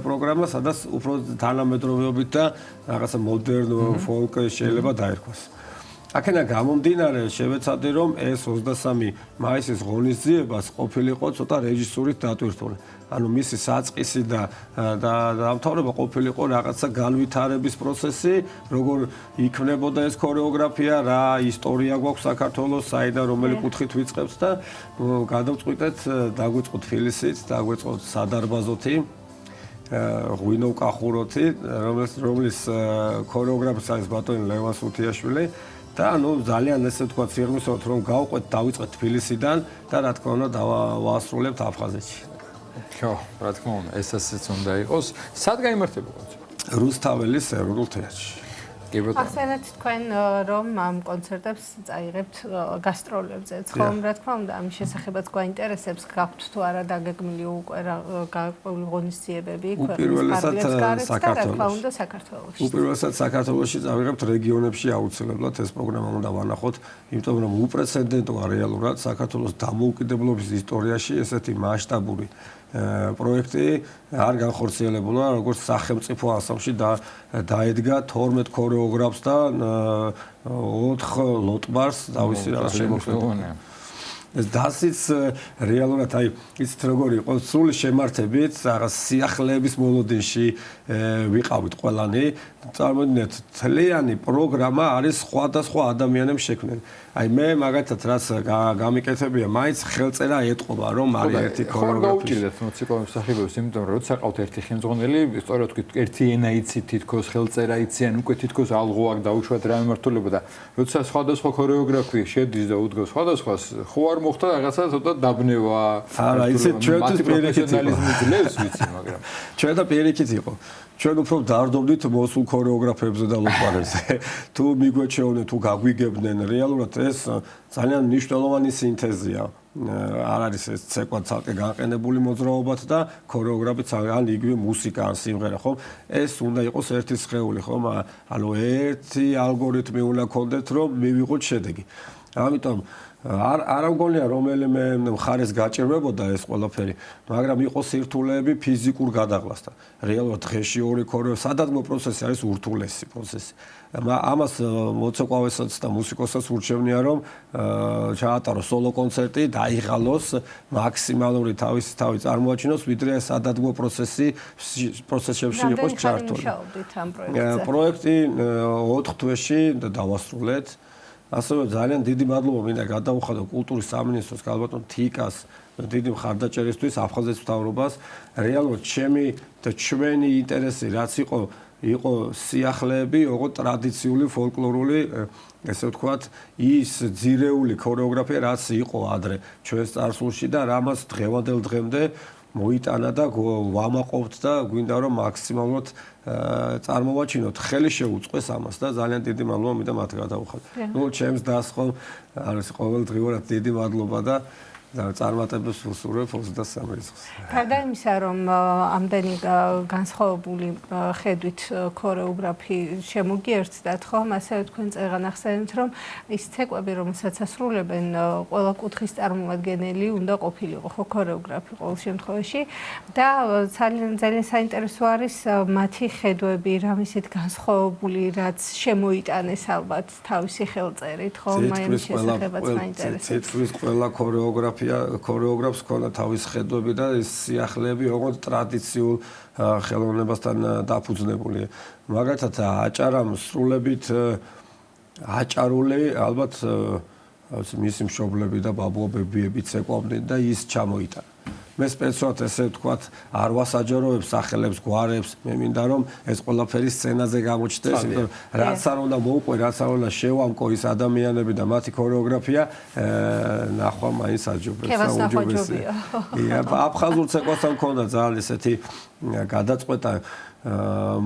პროგრამა, სადაც უფრო თანამედროვეობით და რაღაცა მოდერნ ფოლკ შეიძლება დაერქვას. აქედან გამომდინარე შევეცადე რომ ეს 23 მაისის ღონისძიებას ყოფილიყო ცოტა რეჟისურით დატვირთული. ანუ მისი საწყისი და დამთავრება ყოფილიყო რაღაცა განვითარების პროცესი, როგორ იქნებოდა ეს ქორეოგრაფია, რა ისტორია გვაქვს საქართველოს, საიდან რომელი კუთხით ვიწყებთ და გადავწყვიტეთ დაგვიწყოთ თბილისით, დაგვიწყოთ სადარბაზოთი, ღვინოვკახუროთი, რომლის ქორეოგრაფია არის ბატონი ლევან სუთიაშვილი. და ანუ ძალიან ესე ვთქვათ სიღრმისეულად რომ გავყვეთ დავიწყეთ თბილისიდან და რა თქმა უნდა დავასრულებთ აფხაზეთში. ხო, რა თქმა უნდა, ესეც უნდა იყოს. სად გაიმართება კონცერტი? რუსთაველის ეროვნულ თეატრში. კი ბატონო. ახსენეთ თქვენ რომ ამ კონცერტებს წაიღებთ გასტროლებზეც, ხომ? რა თქმა უნდა, ამის შესახებაც გვაინტერესებს, გაქვთ თუ არა დაგეგმილი უკვე გარკვეული ღონისძიებები უპირველესად საქართველოში. უპირველესად საქართველოში წავიღებთ რეგიონებში აუცილებლად ეს პროგრამა უნდა ვანახოთ, იმიტომ რომ უპრეცედენტოა რეალურად საქართველოს დამოუკიდებლობის ისტორიაში ესეთი მასშტაბური პროექტი არ განხორციელებულა, როგორც სახელმწიფო ანსამბლში დაედგა 12 ქორეოგრაფს და 4 ლოტბარს თავისი რაღაც შემოქმედება. ეს დასიც რეალურად აი იცით როგორი იყო სრული შემართებით რაღაც სიახლეების მოლოდინში ვიყავით ყველანი წარმოვიდგინეთ თლიანი პროგრამა არის სხვადასხვა ადამიანებს შექმნილი აი მე მაგათაც რაც გამიკეთებია მაინც ხელწერა ეტყობა რომ არის ერთი ქორეოგრაფია გაუჭირდეთ მოციქულების სახებებს იმიტომ რომ როცა ყავთ ერთი ხელმძღვანელი სწორედ თქვით ერთი ენა იცით თითქოს ხელწერა იციან უკვე თითქოს ალღო აქ დაუშვათ რა მიმართულება და როცა სხვადასხვა ქორეოგრაფია შედის და უდგას სხვადასხვას ხო არ მოხდა რაღაცა ცოტა დაბნევა არა ისე ჩვენთვის პირიქით ძლევს ვიცი მაგრამ ჩვენ და პირიქით იყო ჩვენ უფრო დაარდობდით მოსულ ქორეოგრაფებზე და ლოპარებზე თუ მიგვეჩეოდნენ თუ გაგვიგებდნენ რეალურად ეს ძალიან მნიშვნელოვანი სინთეზია არ არის ეს ცეკვა ცალკე განყენებული მოძრაობათ და ქორეოგრაფიც ან იგივე მუსიკა ან სიმღერა ხო ეს უნდა იყოს ერთი სხეული ხო ანუ ერთი ალგორითმი უნდა გქონდეთ რომ მივიღოთ შედეგი ამიტომ არ მგონია რომელიმე მხარეს გაჭირვებოდა ეს ყველაფერი, მაგრამ იყო სირთულეები ფიზიკურ გადაღლასთან. რეალურად დღეში ორი ქორეო სადადგმო პროცესი არის ურთულესი პროცესი. ამას მოცეკვავესაც და მუსიკოსაც ურჩევნია რომ ჩაატაროს სოლო კონცერტი, დაიღალოს მაქსიმალური თავი წარმოაჩინოს, ვიდრე სადადგმო პროცესებში იყოს ჩართული. პროექტი 4 თვეში დავასრულეთ. ასევე ძალიან დიდი მადლობა მინდა გადაუხადო კულტურის სამინისტროს გალბატონ თიკას დიდი მხარდაჭერისთვის აფხაზეთის მთავრობას რეალურად ჩემი და ჩვენი ინტერესი რაც იყო სიახლეები, იყო ტრადიციული ფოლკლორული ესე ვთქვათ ის ძირეული ქორეოგრაფია რაც იყო ადრე ჩვენს წარსულში და რამაც დღევანდელ დღემდე მოიტანა და ვამაყობთ და გვინდა რომ მაქსიმალურად წარმოვაჩინოთ ხელი შეუწყეს ამას და ძალიან დიდი მადლობა მინდა მათ გადავუხადო. ნუ ჩემს დასხომ არის ყოველდღიურად დიდი მადლობა და და წარმატებას ვუსურვებ 23 რიცხვს. გარდა იმისა, რომ ამდენი განსხვავებული ხედვით ქორეოგრაფი შემოგიერთდათ, ხომ, ასევე თქვენ წერან ახსენეთ, რომ ის ცეკვები, რომელსაც ასრულებენ, ყველა კუთხის წარმომადგენელი უნდა ყოფილიყო, ხო, ქორეოგრაფი ყოველ შემთხვევაში და ძალიან საინტერესო არის მათი ხედვები, რამისით განსხვავებული, რაც შემოიტანეს ალბათ თავისი ხელწერით, ხო, მაინც შესახებაც მაინტერესებს. ცეკვის ყველა ქორეოგრაფს ქონდა თავის ხედვები და ეს სიახლეები ოღონდ ტრადიციულ ხელოვნებასთან დაფუძნებულია. მაგალითად, აჭარამ სრულებით აჭარული ალბათ მისი მშობლები და ბაბუებები ცეკვავდნენ და ის ჩამოიტანა. მე სპეციალურად ესე ვთქვათ, არ ვასაჯაროებ სახელებს, გვარებს, მე მინდა რომ ეს ყველაფერი სცენაზე გამოჩნდეს, იმიტომ რაც არ უნდა მოუყვე, რაც არ უნდა შევამკო ის ადამიანები და მათი ქორეოგრაფია, ნახვა მაინც აჯობებს და უჯობესია. აფხაზურ ცეკვასთან მქონდა ძალიან ესეთი გადაწყვეტა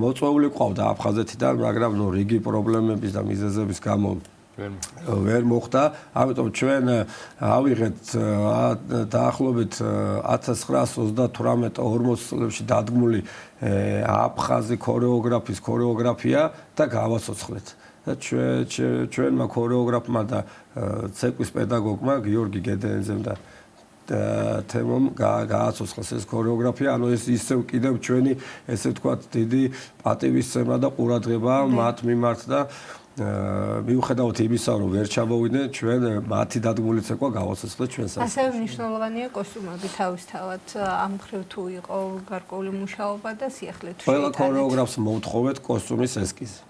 მოწვეული ყავდა აფხაზეთიდან, მაგრამ რიგი პრობლემების და მიზეზების გამო ვერ მოხდა, ამიტომ ჩვენ ავიღეთ დაახლოებით 1938-40 წლებში დადგმული აფხაზი ქორეოგრაფის ქორეოგრაფია და გავაცოცხლეთ. და ჩვენმა ქორეოგრაფმა და ცეკვის პედაგოგმა გიორგი გედენძემ და თემომ გააცოცხლეს ეს ქორეოგრაფია, ანუ ეს ისევ კიდევ ჩვენი ესე ვთქვათ დიდი პატივისცემა და ყურადღება მათ მიმართ და მიუხედავად იმისა, რომ ვერ ჩამოვიდნენ, ჩვენ მათი დადგმული ცეკვა გავაცოცხლეთ ჩვენ სასწავლოში. ასევე მნიშვნელოვანია კოსტუმები თავისთავად, ამ მხრივ თუ იყო გარკვეული მუშაობა და სიახლე თუ ყველა ქორეოგრაფს მოვთხოვეთ კოსტუმის ესკიზი.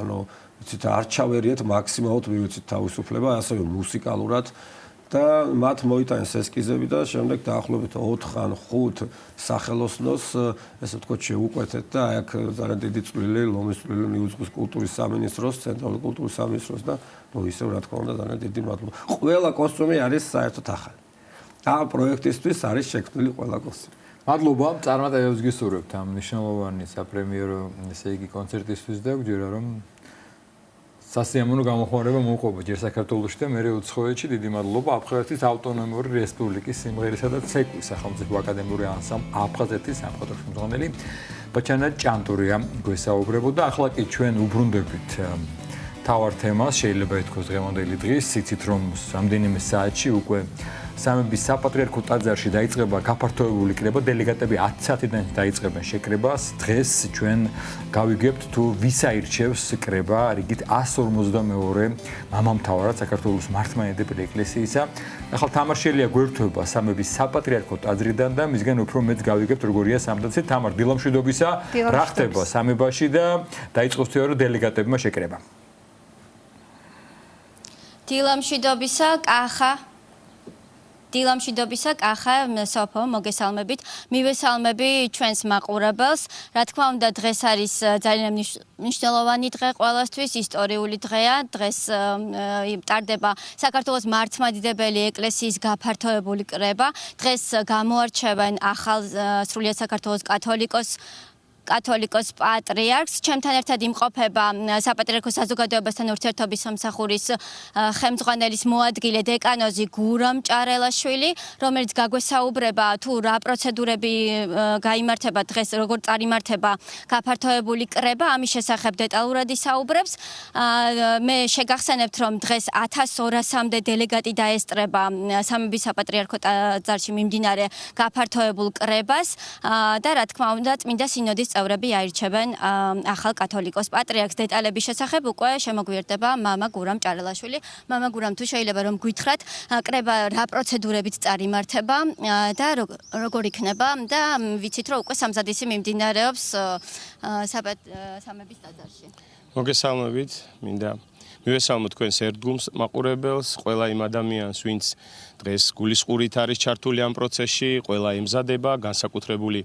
ანუ ვიცით, არ ჩავერიეთ მაქსიმალურად მივიცით თავისუფლება, ასევე მუსიკალურად და მათ მოიტანეს ესკიზები და შემდეგ დაახლოებით 4 ან 5 სახელოსნოს ესე ვთქვათ შეუყვეთეთ და აი აქ ძალიან დიდი წვლილი ლომის წვლილი მიუძღვის კულტურის სამინისტროს, ცენტრალური კულტურის სამინისტროს და ნუ ისევ რა თქმა უნდა ძალიან დიდი მადლობა. ყველა კოსტუმი არის საერთოდ ახალი. ამ პროექტისთვის არის შექმნილი ყველა კოსტუმი. მადლობა, წარმატებებს გისურვებთ ამ მნიშვნელოვანი საპრემიერო ესე იგი კონცერტისთვის და გვჯერა რომ სასიამოვნო გამოხმარება მოუყვება ჯერ საქართველოში და მერე უცხოეთში. დიდი მადლობა აფხაზეთის ავტონომიური რესპუბლიკის სიმღერისა და ცეკვის სახელმწიფო აკადემიური ანსამბლ აფხაზეთის სამხატვრო ხელმძღვანელი ბაჩანა ჭანტურია გვესაუბრებოდა. ახლა კი ჩვენ უბრუნდებით თავარ თემას, შეიძლება ითქვას დღევანდელი დღის, იცით რომ რამდენიმე საათში უკვე სამების საპატრიარქო ტაძარში დაიწყება გაფართოებული კრება, დელეგატები 10 საათიდან დაიწყებენ შეკრებას. დღეს ჩვენ გავიგებთ თუ ვის აირჩევს კრება, რიგით 152 მამამთავრად საქართველოს მართლმადიდებელი ეკლესიისა. ახლა თამარ შელია გვერდება სამების საპატრიარქო ტაძრიდან და მისგან უფრო მეტ გავიგებთ როგორია სამდაცე. თამარ, დილამშვიდობისა, რა ხდება სამებაში და დაიწყოს თუ არა დელეგატებმა შეკრება. დილამშვიდობისა, კახა, სოფო, მოგესალმებით. მივესალმები ჩვენს მაყურებელს. რა თქმა უნდა, დღეს არის ძალიან მნიშვნელოვანი დღე ყველასთვის, ისტორიული დღეა. დღეს ტარდება საქართველოს მართლმადიდებელი ეკლესიის გაფართოებული კრება. დღეს გამოარჩევენ ახალ სრულიად საქართველოს კათოლიკოს პატრიარქს. ჩემთან ერთად იმყოფება საპატრიარქო საზოგადოებასთან ურთიერთობის სამსახურის ხელმძღვანელის მოადგილე დეკანოზი გურამ ჭარელაშვილი, რომელიც გაგვესაუბრება თუ რა პროცედურები გაიმართება დღეს, როგორ წარიმართება გაფართოებული კრება, ამის შესახებ დეტალურად ისაუბრებს. მე შეგახსენებთ, რომ დღეს 1200-მდე დელეგატი დაესწრება სამების საპატრიარქო ტაძარში მიმდინარე გაფართოებულ კრებას და რა თქმა უნდა, წმინდა სინოდის წევრები აირჩევენ ახალ კათოლიკოს პატრიარქს. დეტალების შესახებ უკვე შემოგვიერთდება მამა გურამ ჭარელაშვილი. მამა გურამ, თუ შეიძლება რომ გითხრათ, კრება რა პროცედურებით წარიმართება და როგორ იქნება და ვიცით რომ უკვე სამზადისი მიმდინარეობს სამების ტაძარში. მოგესალმებით, მინდა მივესალმოთ თქვენს ერთგულს მაყურებელს, ყველა იმ ადამიანს, ვინც დღეს გულისყურით არის ჩართული ამ პროცესში, ყველა ემზადება, განსაკუთრებული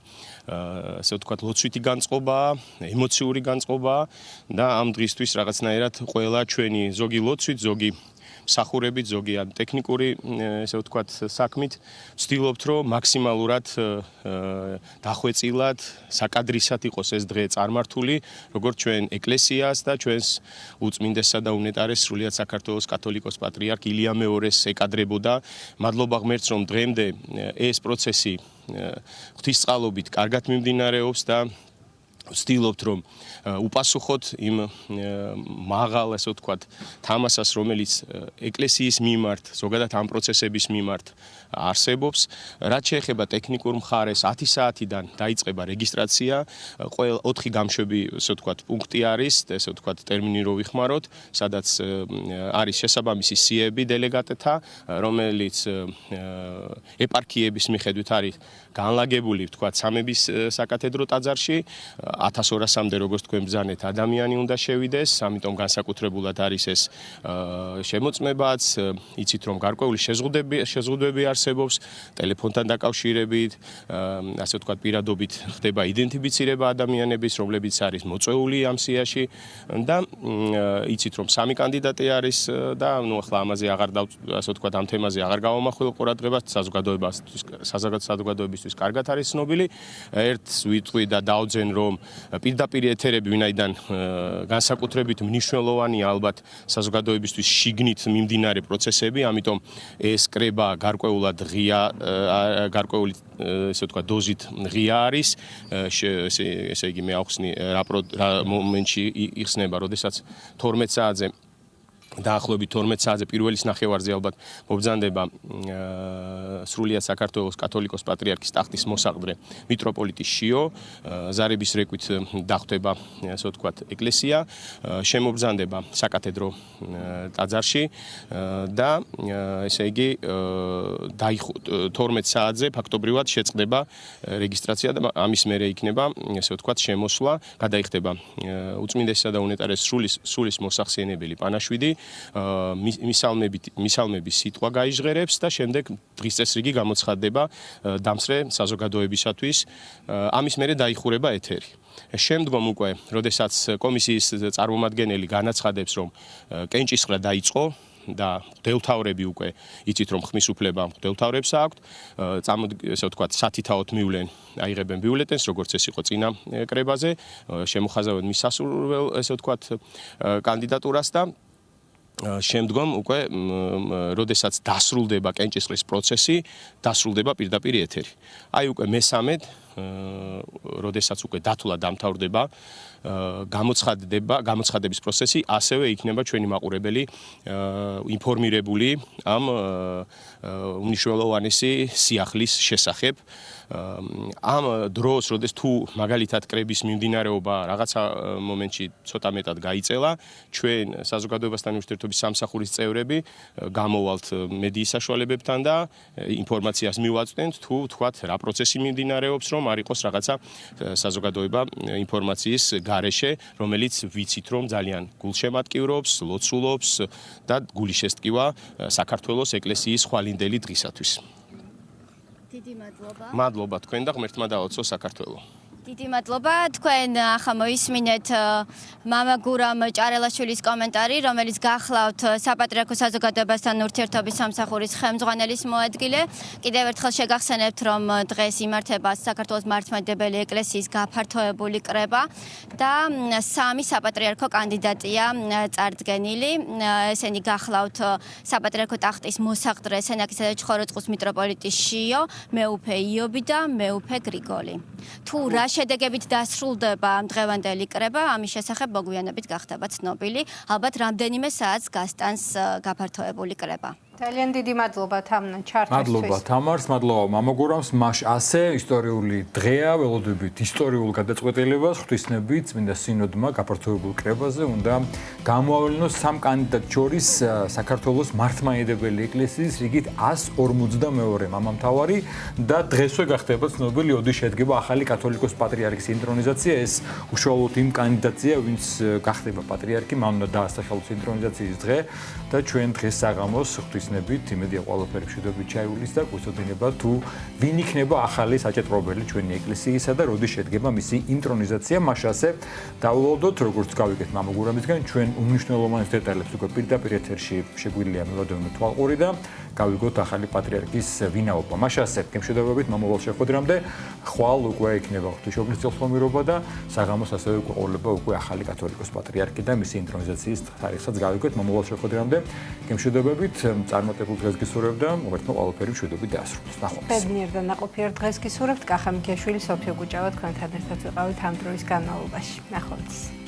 ასე ვთქვათ, ლოცვითი განწყობა, ემოციური განწყობა და ამ დღისთვის რაღაცნაირად ყველა ჩვენი ზოგი ლოცვით, ზოგი მსახურებით, ზოგი ან ტექნიკური, ესე ვთქვათ, საქმით ვცდილობთ, რომ მაქსიმალურად დახვეწილად, საკადრისად იყოს ეს დღე წარმართული, როგორც ჩვენ ეკლესიას და ჩვენს უწმინდესსა და უნეტარეს სრულიად საქართველოს კათოლიკოს პატრიარქ ილია მეორეს ეკადრებოდა. მადლობა ღმერთს, რომ დღემდე ეს პროცესი ღვთისწყალობით კარგად მიმდინარეობს და ვცდილობთ, რომ უპასუხოთ იმ მაღალ, ასე ვთქვათ, თამასას, რომელიც ეკლესიის მიმართ, ზოგადად ამ პროცესების მიმართ არსებობს. რაც შეეხება ტექნიკურ მხარეს, 10 საათიდან დაიწყება რეგისტრაცია. ყველა 4 გამშვები, ასე ვთქვათ, პუნქტი არის, ესე ვთქვათ, ტერმინი რო ვიხმაროთ, სადაც არის შესაბამისი სიები დელეგატთა, რომელიც ეპარქიების მიხედვით არის განლაგებული, ვთქვათ, სამების საკათედრო ტაძარში. 1200-მდე, როგორც თქვენ ბრძანეთ, ადამიანი უნდა შევიდეს, ამიტომ განსაკუთრებულად არის ეს შემოწმებაც, იცით, რომ გარკვეული შეზღუდვები არსებობს, ტელეფონთან დაკავშირებით, ასე ვთქვათ, პირადობით ხდება იდენტიფიცირება ადამიანების, რომლებიც არის მოწვეული ამ სიაში და იცით, რომ 3 კანდიდატი არის და ახლა ამაზე ასე ვთქვათ, ამ თემაზე აღარ გავამახვილ ყურადღებას, საზოგადოებისთვის კარგად არის ცნობილი. ერთს ვიტყვი და დავძენ, რომ პირდაპირ ეთერები, ვინაიდან განსაკუთრებით მნიშვნელოვანია ალბათ საზოგადოებისთვის შიგნით მიმდინარე პროცესები, ამიტომ ეს კრება გარკვეულად ღია, გარკვეული ესე ვთქვათ, დოზით ღია არის. ესე იგი მე ახსნი რა მომენტში იხსნება, როდესაც 12 საათზე დაახლოებით 12 საათზე პირველის ნახევარზე ალბათ მობრძანდება სრულიად საქართველოს კათოლიკოს პატრიარქის ტახტის მოსაყდრე მიტროპოლიტი შიო, ზარების რეკვით დახვდება, ასე ვთქვათ, ეკლესია, შემობრძანდება საკათედრო ტაძარში და ესე იგი 12 საათზე ფაქტობრივად შეწყდება რეგისტრაცია და ამის მერე იქნება, ასე ვთქვათ, შემოსვლა, გადაიხდება უწმინდესისა და უნეტარეს სულის მოსახსენებელი პანაშვიდი, მისალმების სიტყვა გაიჟღერებს და შემდეგ დღის წესრიგი გამოცხადდება დამსწრე საზოგადოებისათვის. ამის მერე დაიხურება ეთერი. შემდგომ უკვე, როდესაც კომისიის წარმომადგენელი განაცხადებს, რომ კენჭისყრა დაიწყო და მღვდელმთავრები უკვე იცით, რომ ხმის უფლება მღვდელმთავრებს აქვთ, ესე ვთქვათ, სათითაოდ მივლენ, აიღებენ ბიულეტენს, როგორც ეს იყო წინა კრებაზე, შემოხაზავენ მის სასურველ, ესე ვთქვათ, კანდიდატურას და შემდგომ უკვე, როდესაც დასრულდება კენჭისყრის პროცესი, დასრულდება პირდაპირ ეთერი. აი უკვე მესამედ, როდესაც უკვე დათვლა დამთავრდება, გამოცხადების პროცესი, ასევე იქნება ჩვენი მაყურებელი ინფორმირებული ამ უნიშნელოვანესი სიახლის შესახებ. ამ დროს, როდეს თუ მაგალითად კრების მიმდინარეობა რაღაცა მომენტში ცოტა მეტად გაიწელა, ჩვენ საზოგადოებასთან ურთიერთობის სამსახურის წევრები გამოვალთ მედიის საშუალებებთან და ინფორმაციას მივაწვდენთ, თუ თქვათ რა პროცესი მიმდინარეობს, რომ არ იყოს რაღაცა საზოგადოება ინფორმაციის გარეშე, რომელიც ვიცით, რომ ძალიან გულშემატკივრობს, ლოცულობს და გულის შესტკივა საქართველოს ეკლესიის ხვალინდელი დღისათვის. დიდი მადლობა. მადლობა თქვენ და ღმერთმა დააოცო საქართველო. დიდი მადლობა. თქვენ ახლა მოისმინეთ მამა გურამ ჭარელაშვილის კომენტარი, რომელიც გახლავთ საპატრიარქო საზოგადოებასთან ურთიერთობის სამსახურის ხელმძღვანელის მოადგილე. კიდევ ერთხელ შეგახსენებთ, რომ დღეს იმართება საქართველოს მართლმადიდებელი ეკლესიის გაფართოებული კრება და 3 საპატრიარქო კანდიდატია წარდგენილი. ესენი გახლავთ საპატრიარქო ტახტის მოსაყდრე სენაკისა და ჩხოროწყუს მიტროპოლიტი შიო, მეუფე იობი და მეუფე გრიგოლი. თუ რა შედეგებით დასრულდება დღევანდელი კრება, ამის შესახებ მოგვიანებით გახდება ცნობილი. ალბათ რამდენიმე საათს გასტანს გაფართოებული კრება. ძალიან დიდი მადლობა თამნა ჩართვისთვის. მადლობა თამარს, მადლობა მამაგურამს. მაშ ასე ისტორიული დღეა, ველოდებით ისტორიულ გადაწყვეტილებას, ღვთისნებით წმინდა სინოდმა გაფართოებულ კრებაზე უნდა გამოავლინოს 3 კანდიდატს შორის საქართველოს მართლმადიდებელი ეკლესიის რიგით 152 მამამთავარი და დღესვე გახდება ცნობილი, ოდი შედგება ახალი კათოლიკოს პატრიარქის ინტრონიზაცია. ეს უშუალოდ იმ კანდიდატია, ვინც გახდება პატრიარქი, მან უნდა დაასახელოს ინტრონიზაციის დღე და ჩვენ დღეს საღამოს ღვთის მოგეხსნებით, იმედია ყველაფერი მშვიდობით ჩაივლის და გვეცოდინება თუ ვინ იქნება ახალი საჭეტრობელი ჩვენი ეკლესიისა და როდის შედგება მისი ინტრონიზაცია. მაშ ასე დავულოდოთ, როგორც გავიგეთ მამაგურამისგან, ჩვენ უმნიშვნელოვანეს დეტალებს უკვე პირდაპირ ეთერში შეგვიძლია მივადევნოთ თვალყური და გავიგოთ ახალი პატრიარქის ვინაობა. მაშ ასე გემშვიდობებით მომავალ შეხვედრამდე, ხვალ უკვე იქნება ღვთისმშობლის წელთმომირობა და საღამოს ასევე უკვე ყოლება უკვე ახალი კათოლიკოს პატრიარქი და მისი ინტრონიზაციის თარიღსაც გავიგოთ მომავალ შეხვედრამდე. გემშვიდობებით, წარმატებულ დღეს გისურვებთ და მოგეთმო ყველაფერი მშვიდობით დაასრულოს. ნახვამდის. ბედნიერ და ნაყოფიერ დღეს გისურვებთ. კახა მიქიაშვილი, სოფიო გუჭავა თქვენთან ერთად ვიყავით ამ დროის განმავლობაში. ნახვამდის.